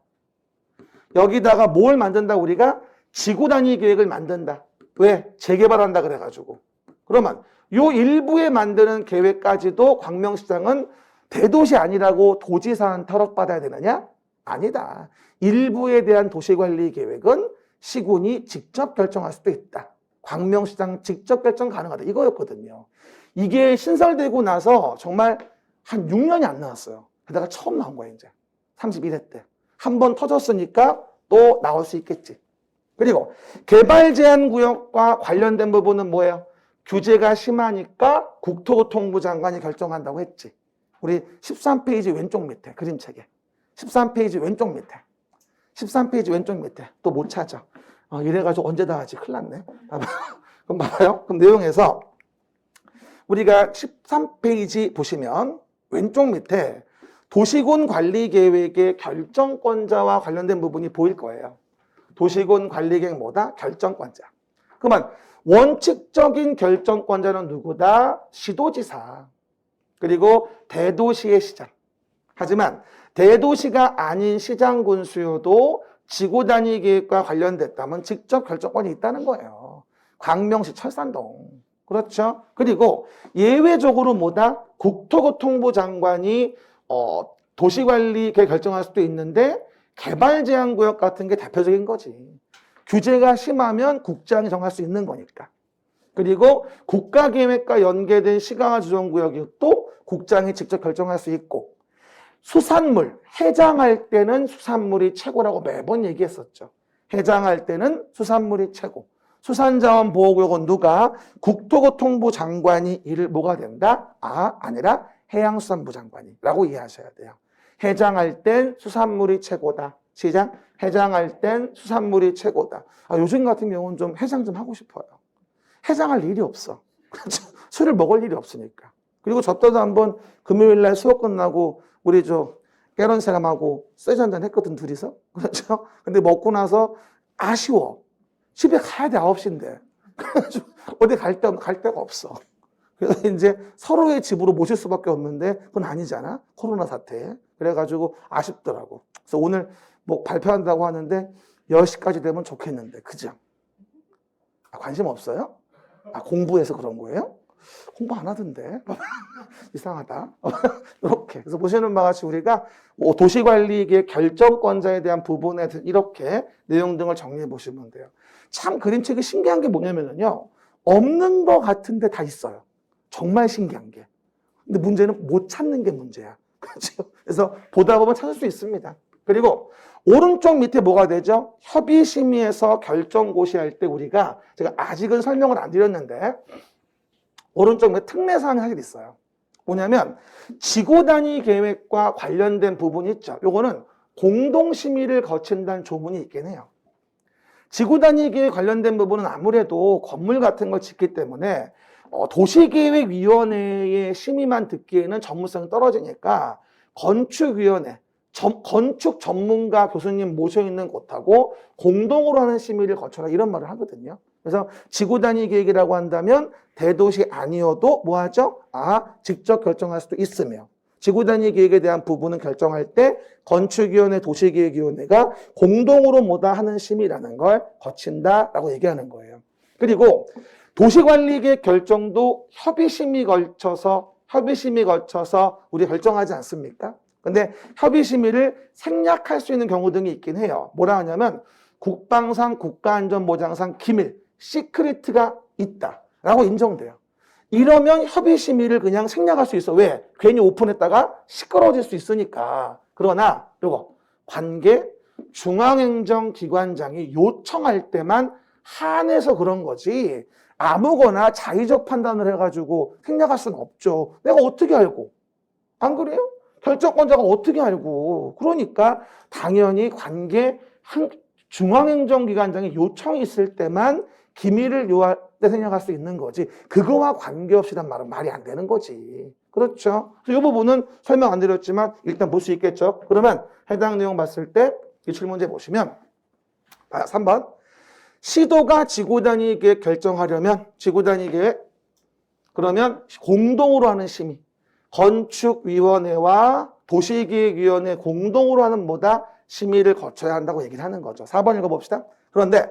여기다가 뭘 만든다? 우리가 지구단위 계획을 만든다. 왜? 재개발한다 그래가지고. 그러면 요 일부에 만드는 계획까지도 광명시장은 대도시 아니라고 도지사한테 허락받아야 되느냐? 아니다. 일부에 대한 도시관리 계획은 시군이 직접 결정할 수도 있다. 광명시장 직접 결정 가능하다. 이거였거든요. 이게 신설되고 나서 정말 한 6년이 안 나왔어요. 그러다가 처음 나온 거예요, 이제. 31회 때. 한 번 터졌으니까 또 나올 수 있겠지. 그리고 개발 제한 구역과 관련된 부분은 뭐예요? 규제가 심하니까 국토교통부 장관이 결정한다고 했지. 우리 13페이지 왼쪽 밑에 그림책에 13페이지 왼쪽 밑에 13페이지 왼쪽 밑에 또 못 찾아. 이래가지고 언제 다 하지? 큰일 났네. 그럼 봐봐요. 그럼 내용에서 우리가 13페이지 보시면 왼쪽 밑에 도시군 관리 계획의 결정권자와 관련된 부분이 보일 거예요. 도시군 관리 계획 뭐다? 결정권자. 그러면 원칙적인 결정권자는 누구다? 시도지사. 그리고 대도시의 시장. 하지만 대도시가 아닌 시장 군수여도 지구 단위 계획과 관련됐다면 직접 결정권이 있다는 거예요. 광명시 철산동. 그렇죠? 그리고 예외적으로 뭐다? 국토교통부 장관이 도시관리 계획 결정할 수도 있는데 개발제한구역 같은 게 대표적인 거지. 규제가 심하면 국장이 정할 수 있는 거니까. 그리고 국가계획과 연계된 시가조정구역이 또 국장이 직접 결정할 수 있고, 수산물, 해장할 때는 수산물이 최고라고 매번 얘기했었죠. 해장할 때는 수산물이 최고. 수산자원보호구역은 누가? 국토교통부 장관이 이를 뭐가 된다? 아니라 해양수산부 장관이라고 이해하셔야 돼요. 해장할 땐 수산물이 최고다. 시작. 해장할 땐 수산물이 최고다. 요즘 같은 경우는 좀 해장 좀 하고 싶어요. 해장할 일이 없어. 술을 먹을 일이 없으니까. 그리고 저 때도 한번 금요일 날 수업 끝나고 우리 깨런 사람하고 쇠주 한잔 했거든, 둘이서. 그렇죠? 근데 먹고 나서 아쉬워. 집에 가야 돼, 9시인데. 그래가지고 어디 갈 데가 없어. 그래서 이제 서로의 집으로 모실 수밖에 없는데 그건 아니잖아. 코로나 사태에. 그래가지고 아쉽더라고. 그래서 오늘 뭐 발표한다고 하는데 10시까지 되면 좋겠는데. 그죠? 관심 없어요? 공부해서 그런 거예요? 공부 안 하던데. 이상하다. 이렇게. 그래서 보시는 바와 같이 우리가 도시관리계획 결정권자에 대한 부분에 이렇게 내용 등을 정리해 보시면 돼요. 참 그림책이 신기한 게 뭐냐면요. 없는 거 같은데 다 있어요. 정말 신기한 게. 근데 문제는 못 찾는 게 문제야. 그렇죠? 그래서 보다 보면 찾을 수 있습니다. 그리고 오른쪽 밑에 뭐가 되죠? 협의심의에서 결정고시할 때 우리가 제가 아직은 설명을 안 드렸는데 오른쪽 밑에 특례사항이 사실 있어요. 뭐냐면 지구단위 계획과 관련된 부분이 있죠. 요거는 공동심의를 거친다는 조문이 있긴 해요. 지구단위 계획 관련된 부분은 아무래도 건물 같은 걸 짓기 때문에 도시계획위원회의 심의만 듣기에는 전문성이 떨어지니까 건축위원회, 건축 전문가 교수님 모셔있는 곳하고 공동으로 하는 심의를 거쳐라 이런 말을 하거든요. 그래서 지구단위 계획이라고 한다면 대도시 아니어도 뭐 하죠? 직접 결정할 수도 있으며 지구단위 계획에 대한 부분은 결정할 때 건축위원회, 도시계획위원회가 공동으로 뭐다 하는 심의라는 걸 거친다라고 얘기하는 거예요. 그리고 도시관리계획 결정도 협의심의 거쳐서 우리 결정하지 않습니까? 근데 협의심의를 생략할 수 있는 경우 등이 있긴 해요. 뭐라 하냐면 국방상, 국가안전보장상 기밀, 시크릿가 있다라고 인정돼요. 이러면 협의심의를 그냥 생략할 수 있어. 왜? 괜히 오픈했다가 시끄러워질 수 있으니까. 그러나 요거 관계 중앙행정기관장이 요청할 때만 한해서 그런 거지 아무거나 자의적 판단을 해가지고 생략할 수는 없죠. 내가 어떻게 알고? 안 그래요? 결정권자가 어떻게 알고? 그러니까 당연히 관계 중앙행정기관장이 요청이 있을 때만 기밀을 요할 때 생략할 수 있는 거지. 그거와 관계없이란 말은 말이 안 되는 거지. 그렇죠? 그래서 이 부분은 설명 안 드렸지만 일단 볼 수 있겠죠. 그러면 해당 내용 봤을 때 기출문제 보시면 3번 시도가 지구단위 계획 결정하려면 지구단위 계획 그러면 공동으로 하는 심의 건축위원회와 도시계획위원회 공동으로 하는 뭐다? 심의를 거쳐야 한다고 얘기를 하는 거죠. 4번 읽어봅시다. 그런데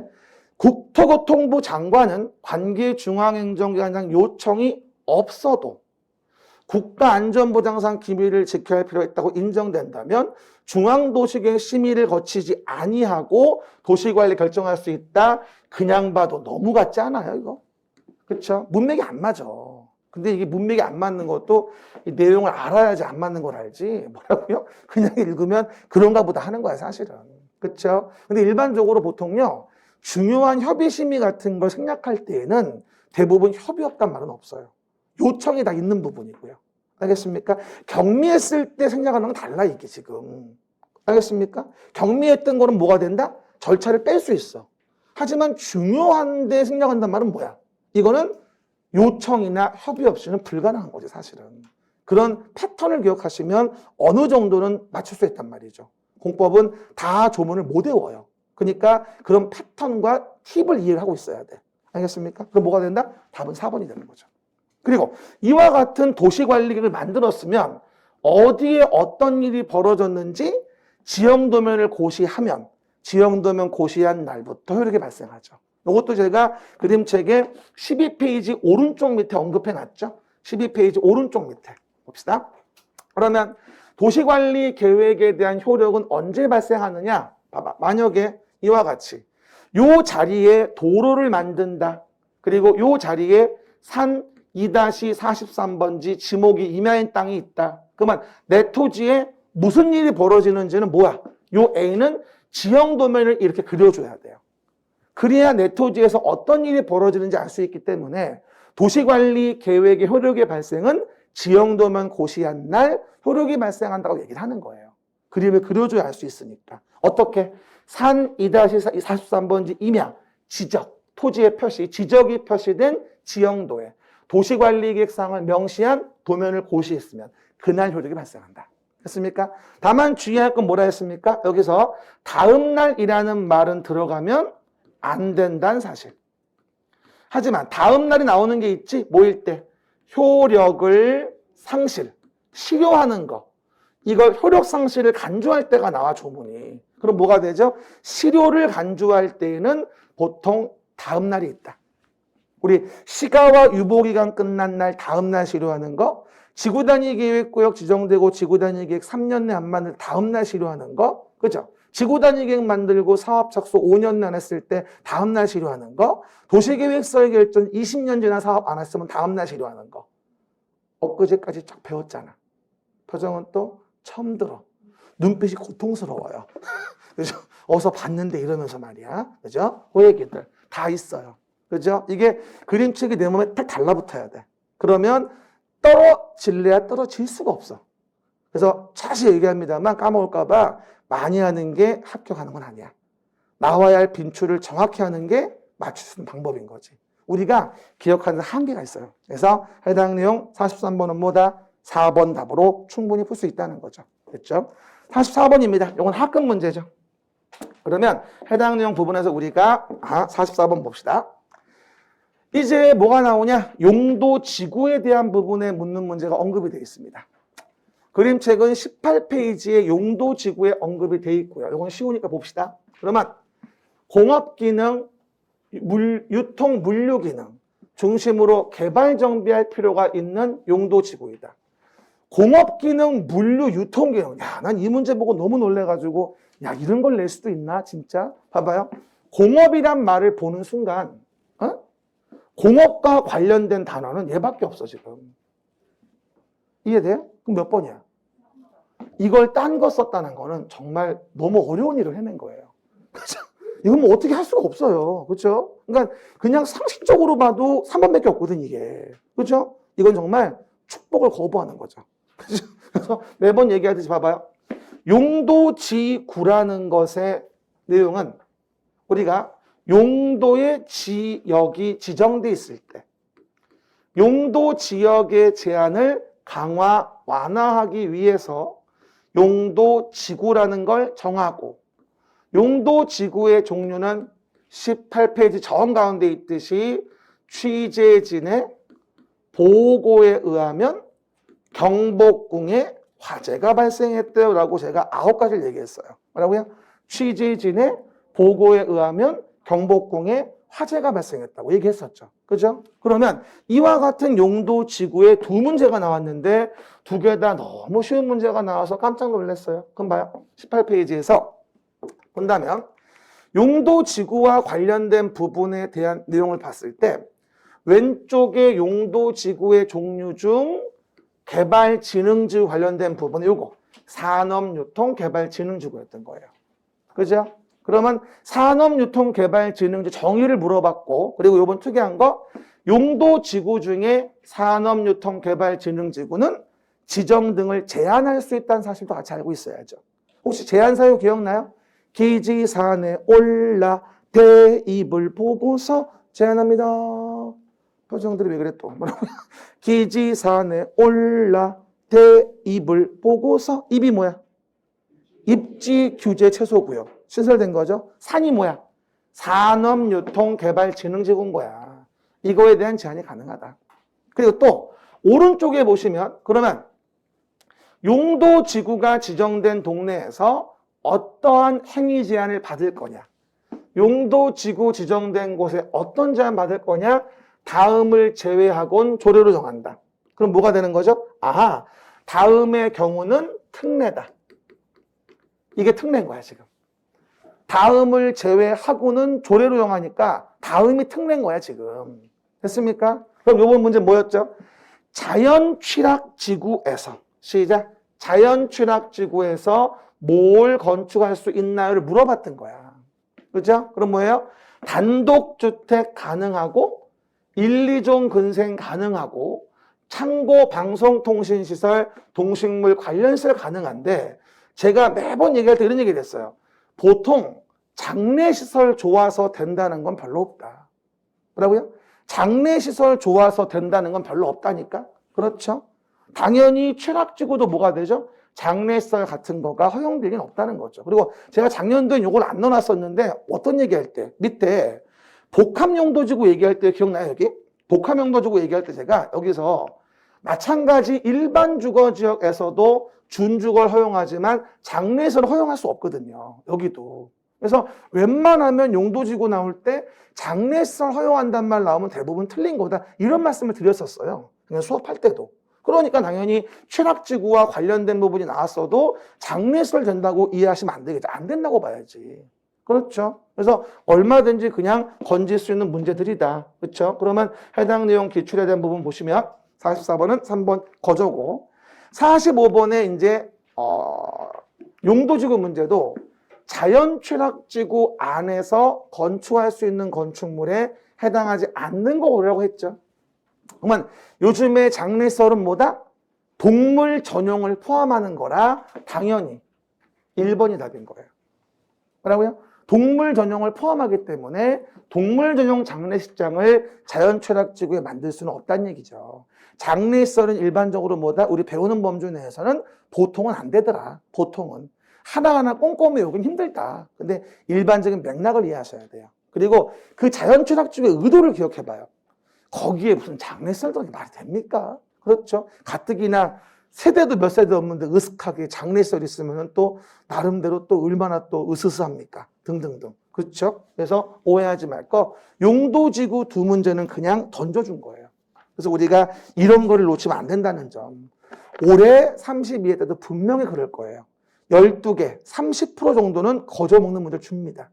국토교통부 장관은 관계 중앙행정기관장 요청이 없어도 국가안전보장상 기밀을 지켜야 할 필요가 있다고 인정된다면 중앙도시계획 심의를 거치지 아니하고 도시관리 결정할 수 있다. 그냥 봐도 너무 같지 않아요, 이거? 그렇죠? 문맥이 안 맞아. 근데 이게 문맥이 안 맞는 것도 이 내용을 알아야지 안 맞는 걸 알지. 뭐라고요? 그냥 읽으면 그런가 보다 하는 거야, 사실은. 그렇죠? 근데 일반적으로 보통요. 중요한 협의심의 같은 걸 생략할 때에는 대부분 협의 없단 말은 없어요. 요청이 다 있는 부분이고요. 알겠습니까? 경미했을 때 생략하는 건 달라, 이게 지금. 알겠습니까? 경미했던 거는 뭐가 된다? 절차를 뺄 수 있어. 하지만 중요한데 생략한단 말은 뭐야? 이거는 요청이나 협의 없이는 불가능한 거지, 사실은. 그런 패턴을 기억하시면 어느 정도는 맞출 수 있단 말이죠. 공법은 다 조문을 못 외워요. 그러니까 그런 패턴과 팁을 이해를 하고 있어야 돼. 알겠습니까? 그럼 뭐가 된다? 답은 4번이 되는 거죠. 그리고 이와 같은 도시관리계획을 만들었으면 어디에 어떤 일이 벌어졌는지 지형도면을 고시하면 지형도면 고시한 날부터 효력이 발생하죠. 이것도 제가 그림책에 12페이지 오른쪽 밑에 언급해 놨죠. 12페이지 오른쪽 밑에 봅시다. 그러면 도시관리 계획에 대한 효력은 언제 발생하느냐? 봐봐. 만약에 이와 같이 요 자리에 도로를 만든다. 그리고 요 자리에 산 2-43번지 지목이 임야인 땅이 있다. 그러면 내 토지에 무슨 일이 벌어지는지는 뭐야? 요 A는 지형도면을 이렇게 그려줘야 돼요. 그래야 내 토지에서 어떤 일이 벌어지는지 알 수 있기 때문에 도시관리 계획의 효력의 발생은 지형도면 고시한 날 효력이 발생한다고 얘기를 하는 거예요. 그림을 그려줘야 알 수 있으니까. 어떻게? 산 2-43번지 임야, 지적, 토지의 표시, 지적이 표시된 지형도에 도시관리계획상을 명시한 도면을 고시했으면 그날 효력이 발생한다. 됐습니까? 다만 주의할 건 뭐라 했습니까? 여기서 다음 날이라는 말은 들어가면 안 된다는 사실. 하지만 다음 날이 나오는 게 있지? 뭐일 때? 효력을 상실, 실효하는 거. 이걸 효력 상실을 간주할 때가 나와, 조문이. 그럼 뭐가 되죠? 실효를 간주할 때에는 보통 다음 날이 있다. 우리 시가와 유보기간 끝난 날 다음 날 실효하는 거, 지구단위 계획구역 지정되고 지구단위 계획 3년 내 안 만들 다음 날 실효하는 거, 그죠? 지구단위 계획 만들고 사업 착수 5년 안 했을 때 다음 날 실효하는 거, 도시계획서의 결정 20년 지나 사업 안 했으면 다음 날 실효하는 거. 엊그제까지 쫙 배웠잖아. 표정은 또 처음 들어. 눈빛이 고통스러워요. 그죠? 어서 봤는데 이러면서 말이야. 그죠? 그 얘기들 다 있어요. 그죠? 이게 그림책이 내 몸에 딱 달라붙어야 돼. 그러면 떨어질래야 떨어질 수가 없어. 그래서 자세히 얘기합니다만 까먹을까봐 많이 하는 게 합격하는 건 아니야. 나와야 할 빈출을 정확히 하는 게 맞출 수 있는 방법인 거지. 우리가 기억하는 한계가 있어요. 그래서 해당 내용 43번은 뭐다? 4번 답으로 충분히 풀 수 있다는 거죠. 됐죠? 44번입니다. 이건 학급 문제죠. 그러면 해당 내용 부분에서 우리가 44번 봅시다. 이제 뭐가 나오냐? 용도 지구에 대한 부분에 묻는 문제가 언급이 되어 있습니다. 그림책은 18페이지에 용도 지구에 언급이 되어 있고요. 이건 쉬우니까 봅시다. 그러면 공업기능, 유통 물류 기능 중심으로 개발 정비할 필요가 있는 용도 지구이다. 공업기능, 물류, 유통기능. 야, 난 이 문제 보고 너무 놀래가지고 야, 이런 걸 낼 수도 있나 진짜? 봐봐요. 공업이란 말을 보는 순간 공업과 관련된 단어는 얘밖에 없어 지금. 이해돼요? 그럼 몇 번이야? 이걸 딴 거 썼다는 거는 정말 너무 어려운 일을 해낸 거예요. 그죠? 이건 뭐 어떻게 할 수가 없어요. 그렇죠? 그러니까 그냥 상식적으로 봐도 3번밖에 없거든 이게. 그렇죠? 이건 정말 축복을 거부하는 거죠. 그죠? 그래서 매번 얘기하듯이 봐봐요. 용도지구라는 것의 내용은 우리가 용도의 지역이 지정돼 있을 때 용도 지역의 제한을 강화, 완화하기 위해서 용도지구라는 걸 정하고 용도지구의 종류는 18페이지 전 가운데 있듯이 취재진의 보고에 의하면 경복궁에 화재가 발생했대요 라고 제가 9가지를 얘기했어요. 뭐라고요? 취재진의 보고에 의하면 경복궁에 화재가 발생했다고 얘기했었죠. 그죠? 그러면 이와 같은 용도 지구에 두 문제가 나왔는데 두 개 다 너무 쉬운 문제가 나와서 깜짝 놀랐어요. 그럼 봐요. 18페이지에서 본다면 용도 지구와 관련된 부분에 대한 내용을 봤을 때 왼쪽에 용도 지구의 종류 중 개발진흥지구 관련된 부분은 요거 산업유통개발진흥지구였던 거예요. 그죠? 그러면 산업유통개발진흥지 정의를 물어봤고 그리고 요번 특이한 거 용도지구 중에 산업유통개발진흥지구는 지정 등을 제한할 수 있다는 사실도 같이 알고 있어야죠. 혹시 제한 사유 기억나요? 기지산에 올라 대입을 보고서 제한합니다. 표정들이 왜 그래 또? 뭐라고요? 기지산에 올라 대입을 보고서 입이 뭐야? 입지 규제 최소구역. 신설된 거죠. 산이 뭐야? 산업유통개발진흥지구인 거야. 이거에 대한 제한이 가능하다. 그리고 또 오른쪽에 보시면 그러면 용도지구가 지정된 동네에서 어떠한 행위 제한을 받을 거냐? 용도지구 지정된 곳에 어떤 제한 받을 거냐? 다음을 제외하고는 조례로 정한다. 그럼 뭐가 되는 거죠? 아하, 다음의 경우는 특례다. 이게 특례인 거야 지금. 다음을 제외하고는 조례로 정하니까 다음이 특례인 거야 지금. 됐습니까? 그럼 이번 문제 뭐였죠? 자연취락지구에서 시작. 자연취락지구에서 뭘 건축할 수 있나요를 물어봤던 거야. 그렇죠? 그럼 뭐예요? 단독주택 가능하고 1, 2종 근생 가능하고 창고, 방송통신시설, 동식물 관련시설 가능한데 제가 매번 얘기할 때 이런 얘기를 했어요. 보통 장례시설 좋아서 된다는 건 별로 없다. 뭐라고요? 장례시설 좋아서 된다는 건 별로 없다니까? 그렇죠? 당연히 취락지구도 뭐가 되죠? 장례시설 같은 거가 허용되긴 없다는 거죠. 그리고 제가 작년도에 이걸 안 넣어놨었는데 어떤 얘기할 때 밑에 복합용도지구 얘기할 때 기억나요 여기? 복합용도지구 얘기할 때 제가 여기서 마찬가지 일반 주거지역에서도 준주거를 허용하지만 장례시설을 허용할 수 없거든요. 여기도. 그래서 웬만하면 용도지구 나올 때 장례시설 허용한단 말 나오면 대부분 틀린 거다. 이런 말씀을 드렸었어요. 그냥 수업할 때도. 그러니까 당연히 취락지구와 관련된 부분이 나왔어도 장례시설 된다고 이해하시면 안 되겠죠. 안 된다고 봐야지. 그렇죠. 그래서 얼마든지 그냥 건질 수 있는 문제들이다. 그렇죠. 그러면 해당 내용 기출에 대한 부분 보시면 44번은 3번 거저고 45번에 이제 용도지구 문제도 자연취락지구 안에서 건축할 수 있는 건축물에 해당하지 않는 거 고르라고 했죠. 그러면 요즘에 장례시설은 뭐다? 동물 전용을 포함하는 거라 당연히 1번이 답인 거예요. 뭐라고요? 동물 전용을 포함하기 때문에 동물 전용 장례식장을 자연취락지구에 만들 수는 없다는 얘기죠. 장례시설은 일반적으로 뭐다? 우리 배우는 범주 내에서는 보통은 안 되더라. 보통은. 하나하나 꼼꼼히 외우긴 힘들다. 근데 일반적인 맥락을 이해하셔야 돼요. 그리고 그 자연취락지구의 의도를 기억해봐요. 거기에 무슨 장례시설도 말이 됩니까? 그렇죠? 가뜩이나 세대도 몇 세대 없는데 으슥하게 장례시설 있으면 또 나름대로 또 얼마나 또 으스스합니까? 등등등. 그렇죠? 그래서 오해하지 말 거. 용도지구 두 문제는 그냥 던져준 거예요. 그래서 우리가 이런 거를 놓치면 안 된다는 점. 올해 32회 때도 분명히 그럴 거예요. 12개, 30% 정도는 거저먹는 문제를 줍니다.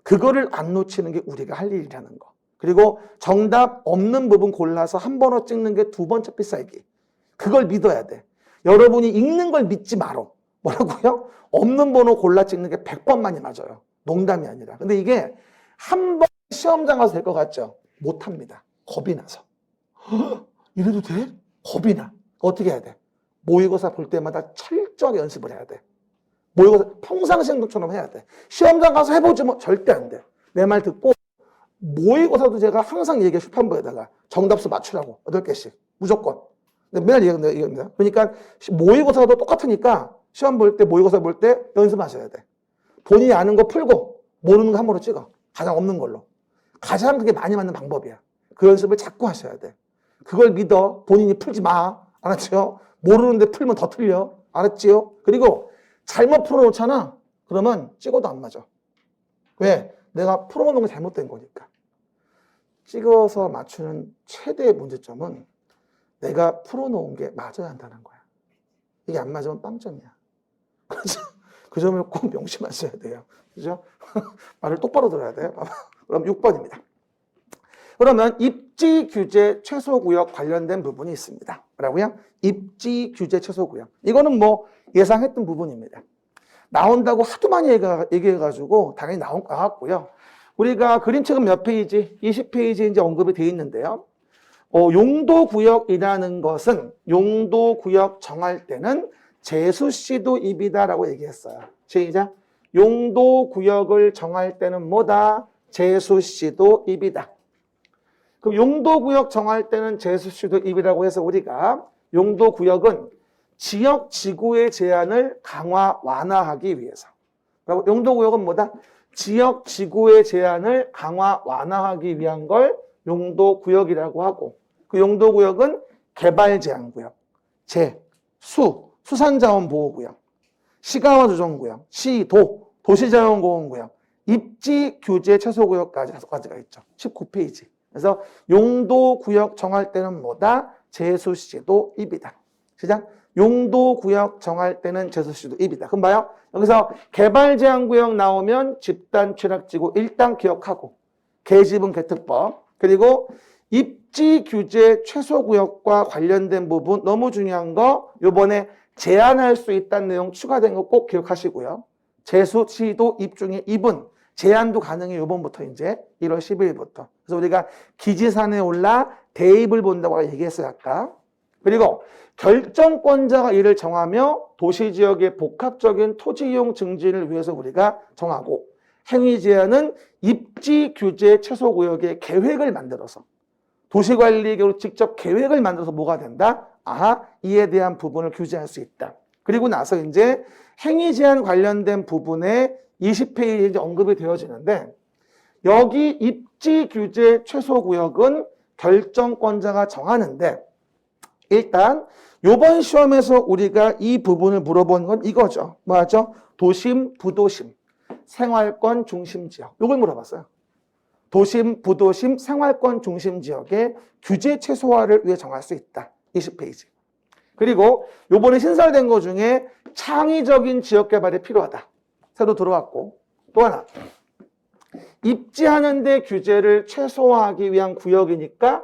그거를 안 놓치는 게 우리가 할 일이라는 거. 그리고 정답 없는 부분 골라서 한 번호 찍는 게 두 번째 필살기. 그걸 믿어야 돼. 여러분이 읽는 걸 믿지 말어. 뭐라고요? 없는 번호 골라 찍는 게 100번만이 맞아요. 농담이 아니라. 근데 이게 한 번 시험장 가서 될 것 같죠? 못합니다. 겁이 나서. 허? 이래도 돼? 겁이 나. 어떻게 해야 돼? 모의고사 볼 때마다 철저하게 연습을 해야 돼. 모의고사 평상시 행동처럼 해야 돼. 시험장 가서 해보지 뭐 절대 안 돼. 내 말 듣고 모의고사도 제가 항상 얘기해 출판부에다가 정답수 맞추라고 8개씩 무조건. 맨날 얘기합니다. 그러니까 모의고사도 똑같으니까 시험 볼 때 모의고사 볼 때 연습하셔야 돼. 본인이 아는 거 풀고 모르는 거 한 번으로 찍어. 가장 없는 걸로. 가장 그게 많이 맞는 방법이야. 그 연습을 자꾸 하셔야 돼. 그걸 믿어. 본인이 풀지 마. 알았죠? 모르는데 풀면 더 틀려. 알았지요? 그리고 잘못 풀어놓잖아. 그러면 찍어도 안 맞아. 왜? 내가 풀어놓은 게 잘못된 거니까. 찍어서 맞추는 최대의 문제점은 내가 풀어놓은 게 맞아야 한다는 거야. 이게 안 맞으면 빵점이야. 그렇죠? 그 점을 꼭 명심하셔야 돼요. 그죠? 말을 똑바로 들어야 돼요. 그럼 6번입니다. 그러면 입지 규제 최소구역 관련된 부분이 있습니다. 뭐라고요? 입지 규제 최소구역. 이거는 뭐 예상했던 부분입니다. 나온다고 하도 많이 얘기해가지고 당연히 나온 것 같고요. 우리가 그림책은 몇 페이지? 20페이지 이제 언급이 되어 있는데요. 용도구역이라는 것은 용도구역 정할 때는 재수시도 입이다라고 얘기했어요. 시작. 용도구역을 정할 때는 뭐다? 재수시도 입이다. 그럼 용도구역 정할 때는 재수시도 입이라고 해서 우리가 용도구역은 지역 지구의 제한을 강화 완화하기 위해서. 그리고 용도구역은 뭐다? 지역 지구의 제한을 강화 완화하기 위한 걸 용도구역이라고 하고, 그 용도구역은 개발제한구역, 수산자원보호구역, 시가화조정구역, 도시자원공원구역, 입지규제 최소구역까지 5가지가 있죠. 19페이지. 그래서 용도구역 정할 때는 뭐다? 재수시도 입이다. 시작. 용도구역 정할 때는 재수시도 입이다. 그럼 봐요. 여기서 개발제한구역 나오면 집단 취락지구 일단 기억하고, 계집은 개특법, 그리고 입지규제 최소구역과 관련된 부분 너무 중요한 거 요번에 제한할 수 있다는 내용 추가된 거 꼭 기억하시고요. 재수시도 입 중에 입은 제한도 가능해요. 요번부터 이제 1월 10일부터. 그래서 우리가 기지산에 올라 대입을 본다고 얘기했어요, 아까. 그리고 결정권자가 이를 정하며 도시지역의 복합적인 토지이용 증진을 위해서 우리가 정하고, 행위제한은 입지규제 최소구역의 계획을 만들어서 도시관리계로 직접 계획을 만들어서 뭐가 된다? 이에 대한 부분을 규제할 수 있다. 그리고 나서 이제 행위제한 관련된 부분에 20페이지에 이제 언급이 되어지는데, 여기 입지규제 최소구역은 결정권자가 정하는데, 일단 이번 시험에서 우리가 이 부분을 물어본 건 이거죠. 뭐죠? 도심, 부도심, 생활권 중심 지역. 이걸 물어봤어요. 도심, 부도심, 생활권 중심 지역의 규제 최소화를 위해 정할 수 있다. 20페이지. 그리고 요번에 신설된 것 중에 창의적인 지역 개발이 필요하다. 새로 들어왔고, 또 하나. 입지하는 데 규제를 최소화하기 위한 구역이니까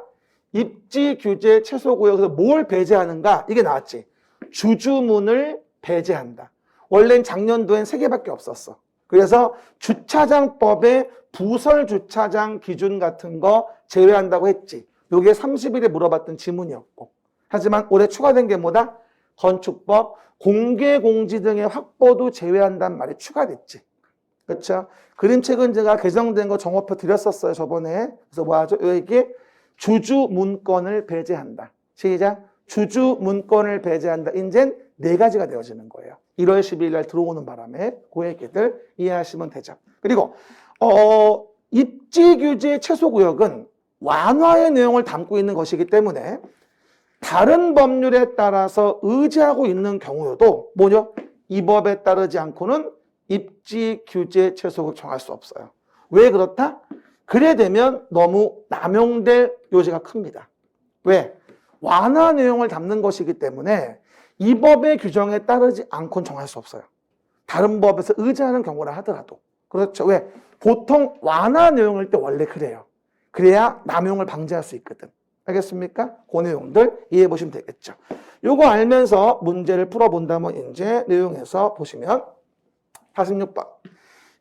입지 규제 최소 구역에서 뭘 배제하는가? 이게 나왔지. 주주문을 배제한다. 원래는 작년도엔 3개밖에 없었어. 그래서 주차장법에 부설 주차장 기준 같은 거 제외한다고 했지. 이게 30일에 물어봤던 지문이었고. 하지만 올해 추가된 게 뭐다? 건축법, 공개공지 등의 확보도 제외한다는 말이 추가됐지. 그렇죠? 그림책은 제가 개정된 거 정오표 드렸었어요, 저번에. 그래서 뭐 하죠? 여기 주주 문건을 배제한다. 시작. 주주 문건을 배제한다. 이젠 4가지가 되어지는 거예요. 1월 12일 날 들어오는 바람에 그 얘기들 이해하시면 되죠. 그리고 입지 규제 최소 구역은 완화의 내용을 담고 있는 것이기 때문에 다른 법률에 따라서 의지하고 있는 경우여도 뭐죠? 이 법에 따르지 않고는 입지 규제 최소구역 정할 수 없어요. 왜 그렇다? 그래 되면 너무 남용될 요지가 큽니다. 왜? 완화 내용을 담는 것이기 때문에 이 법의 규정에 따르지 않고는 정할 수 없어요. 다른 법에서 의지하는 경우라 하더라도. 그렇죠. 왜? 보통 완화 내용일 때 원래 그래요. 그래야 남용을 방지할 수 있거든. 알겠습니까? 그 내용들 이해해 보시면 되겠죠. 요거 알면서 문제를 풀어본다면 이제 내용에서 보시면 46번.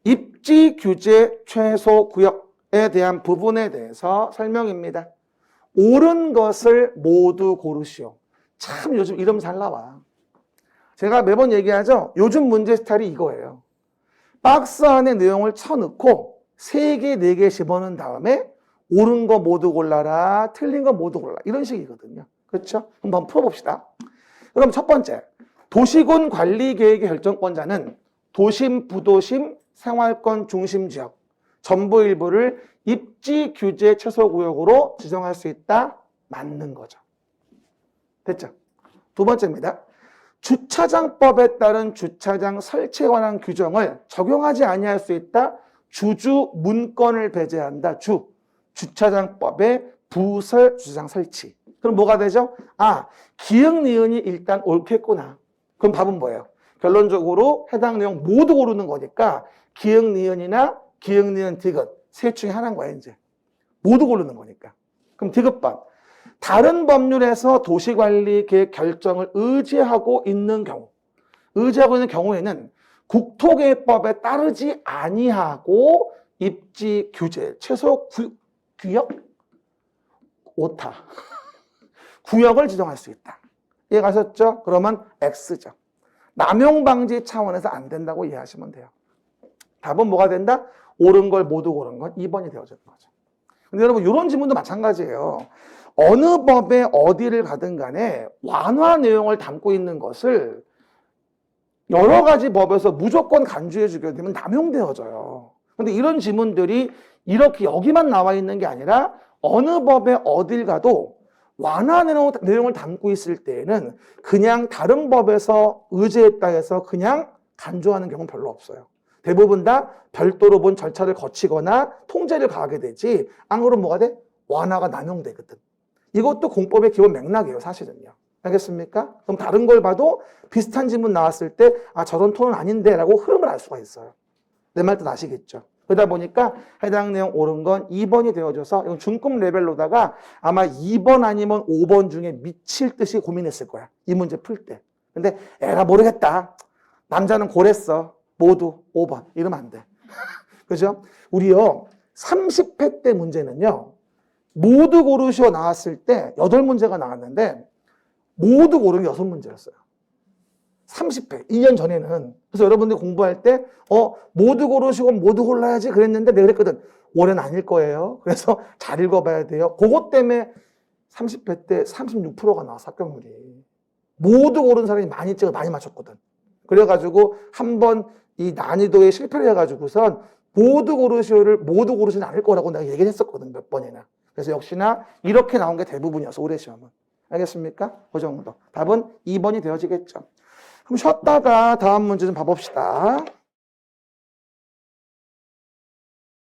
입지 규제 최소 구역에 대한 부분에 대해서 설명입니다. 옳은 것을 모두 고르시오. 참 요즘 이름 잘 나와. 제가 매번 얘기하죠. 요즘 문제 스타일이 이거예요. 박스 안에 내용을 쳐넣고 3개, 4개 집어넣은 다음에 옳은 거 모두 골라라, 틀린 거 모두 골라라. 이런 식이거든요. 그렇죠? 한번 풀어봅시다. 그럼 첫 번째, 도시군 관리계획의 결정권자는 도심, 부도심, 생활권 중심 지역 전부 일부를 입지 규제 최소 구역으로 지정할 수 있다. 맞는 거죠. 됐죠? 두 번째입니다. 주차장법에 따른 주차장 설치에 관한 규정을 적용하지 아니할 수 있다. 주주 문건을 배제한다. 주차장법의 부설 주차장 설치. 그럼 뭐가 되죠? 기역 니은이 일단 옳겠구나. 그럼 답은 뭐예요? 결론적으로 해당 내용 모두 고르는 거니까 기역 니은이나 기역 니은 디귿 셋 중에 하나인 거야 이제. 모두 고르는 거니까. 그럼 디귿번. 다른 법률에서 도시관리계획 결정을 의지하고 있는 경우에는 국토계획법에 따르지 아니하고 입지 규제 최소 구역 오타. 구역을 지정할 수 있다. 이해 가셨죠? 그러면 X죠. 남용 방지 차원에서 안 된다고 이해하시면 돼요. 답은 뭐가 된다? 옳은 걸 모두 고른 건 2번이 되어지는 거죠. 근데 여러분 이런 지문도 마찬가지예요. 어느 법에 어디를 가든 간에 완화 내용을 담고 있는 것을 여러 가지 법에서 무조건 간주해 주게 되면 남용되어져요. 근데 이런 지문들이 이렇게 여기만 나와 있는 게 아니라 어느 법에 어딜 가도 완화 내용을 담고 있을 때에는 그냥 다른 법에서 의제했다 해서 그냥 간주하는 경우는 별로 없어요. 대부분 다 별도로 본 절차를 거치거나 통제를 가하게 되지 안 그러면 뭐가 돼? 완화가 남용되거든. 이것도 공법의 기본 맥락이에요, 사실은요. 알겠습니까? 그럼 다른 걸 봐도 비슷한 지문 나왔을 때 아, 저런 톤은 아닌데 라고 흐름을 알 수가 있어요. 내 말 뜻 아시겠죠? 그러다 보니까 해당 내용 옳은 건 2번이 되어져서 이건 중급 레벨로다가 아마 2번 아니면 5번 중에 미칠 듯이 고민했을 거야. 이 문제 풀 때. 근데 애가 모르겠다. 남자는 고랬어. 모두 5번. 이러면 안 돼. 그죠? 우리요. 30회 때 문제는요. 모두 고르시오 나왔을 때 8문제가 나왔는데 모두 고르는 6문제였어요. 30회, 2년 전에는. 그래서 여러분들이 공부할 때, 모두 고르시고 모두 골라야지 그랬는데 내가 그랬거든. 올해는 아닐 거예요. 그래서 잘 읽어봐야 돼요. 그것 때문에 30회 때 36%가 나왔어, 합격률이. 모두 고른 사람이 많이 찍어 많이 맞췄거든. 그래가지고 한번 이 난이도에 실패를 해가지고선 모두 고르시는 않을 거라고 내가 얘기를 했었거든, 몇 번이나. 그래서 역시나 이렇게 나온 게 대부분이었어, 올해 시험은. 알겠습니까? 그 정도. 답은 2번이 되어지겠죠. 그럼 쉬었다가 다음 문제 좀 봐봅시다.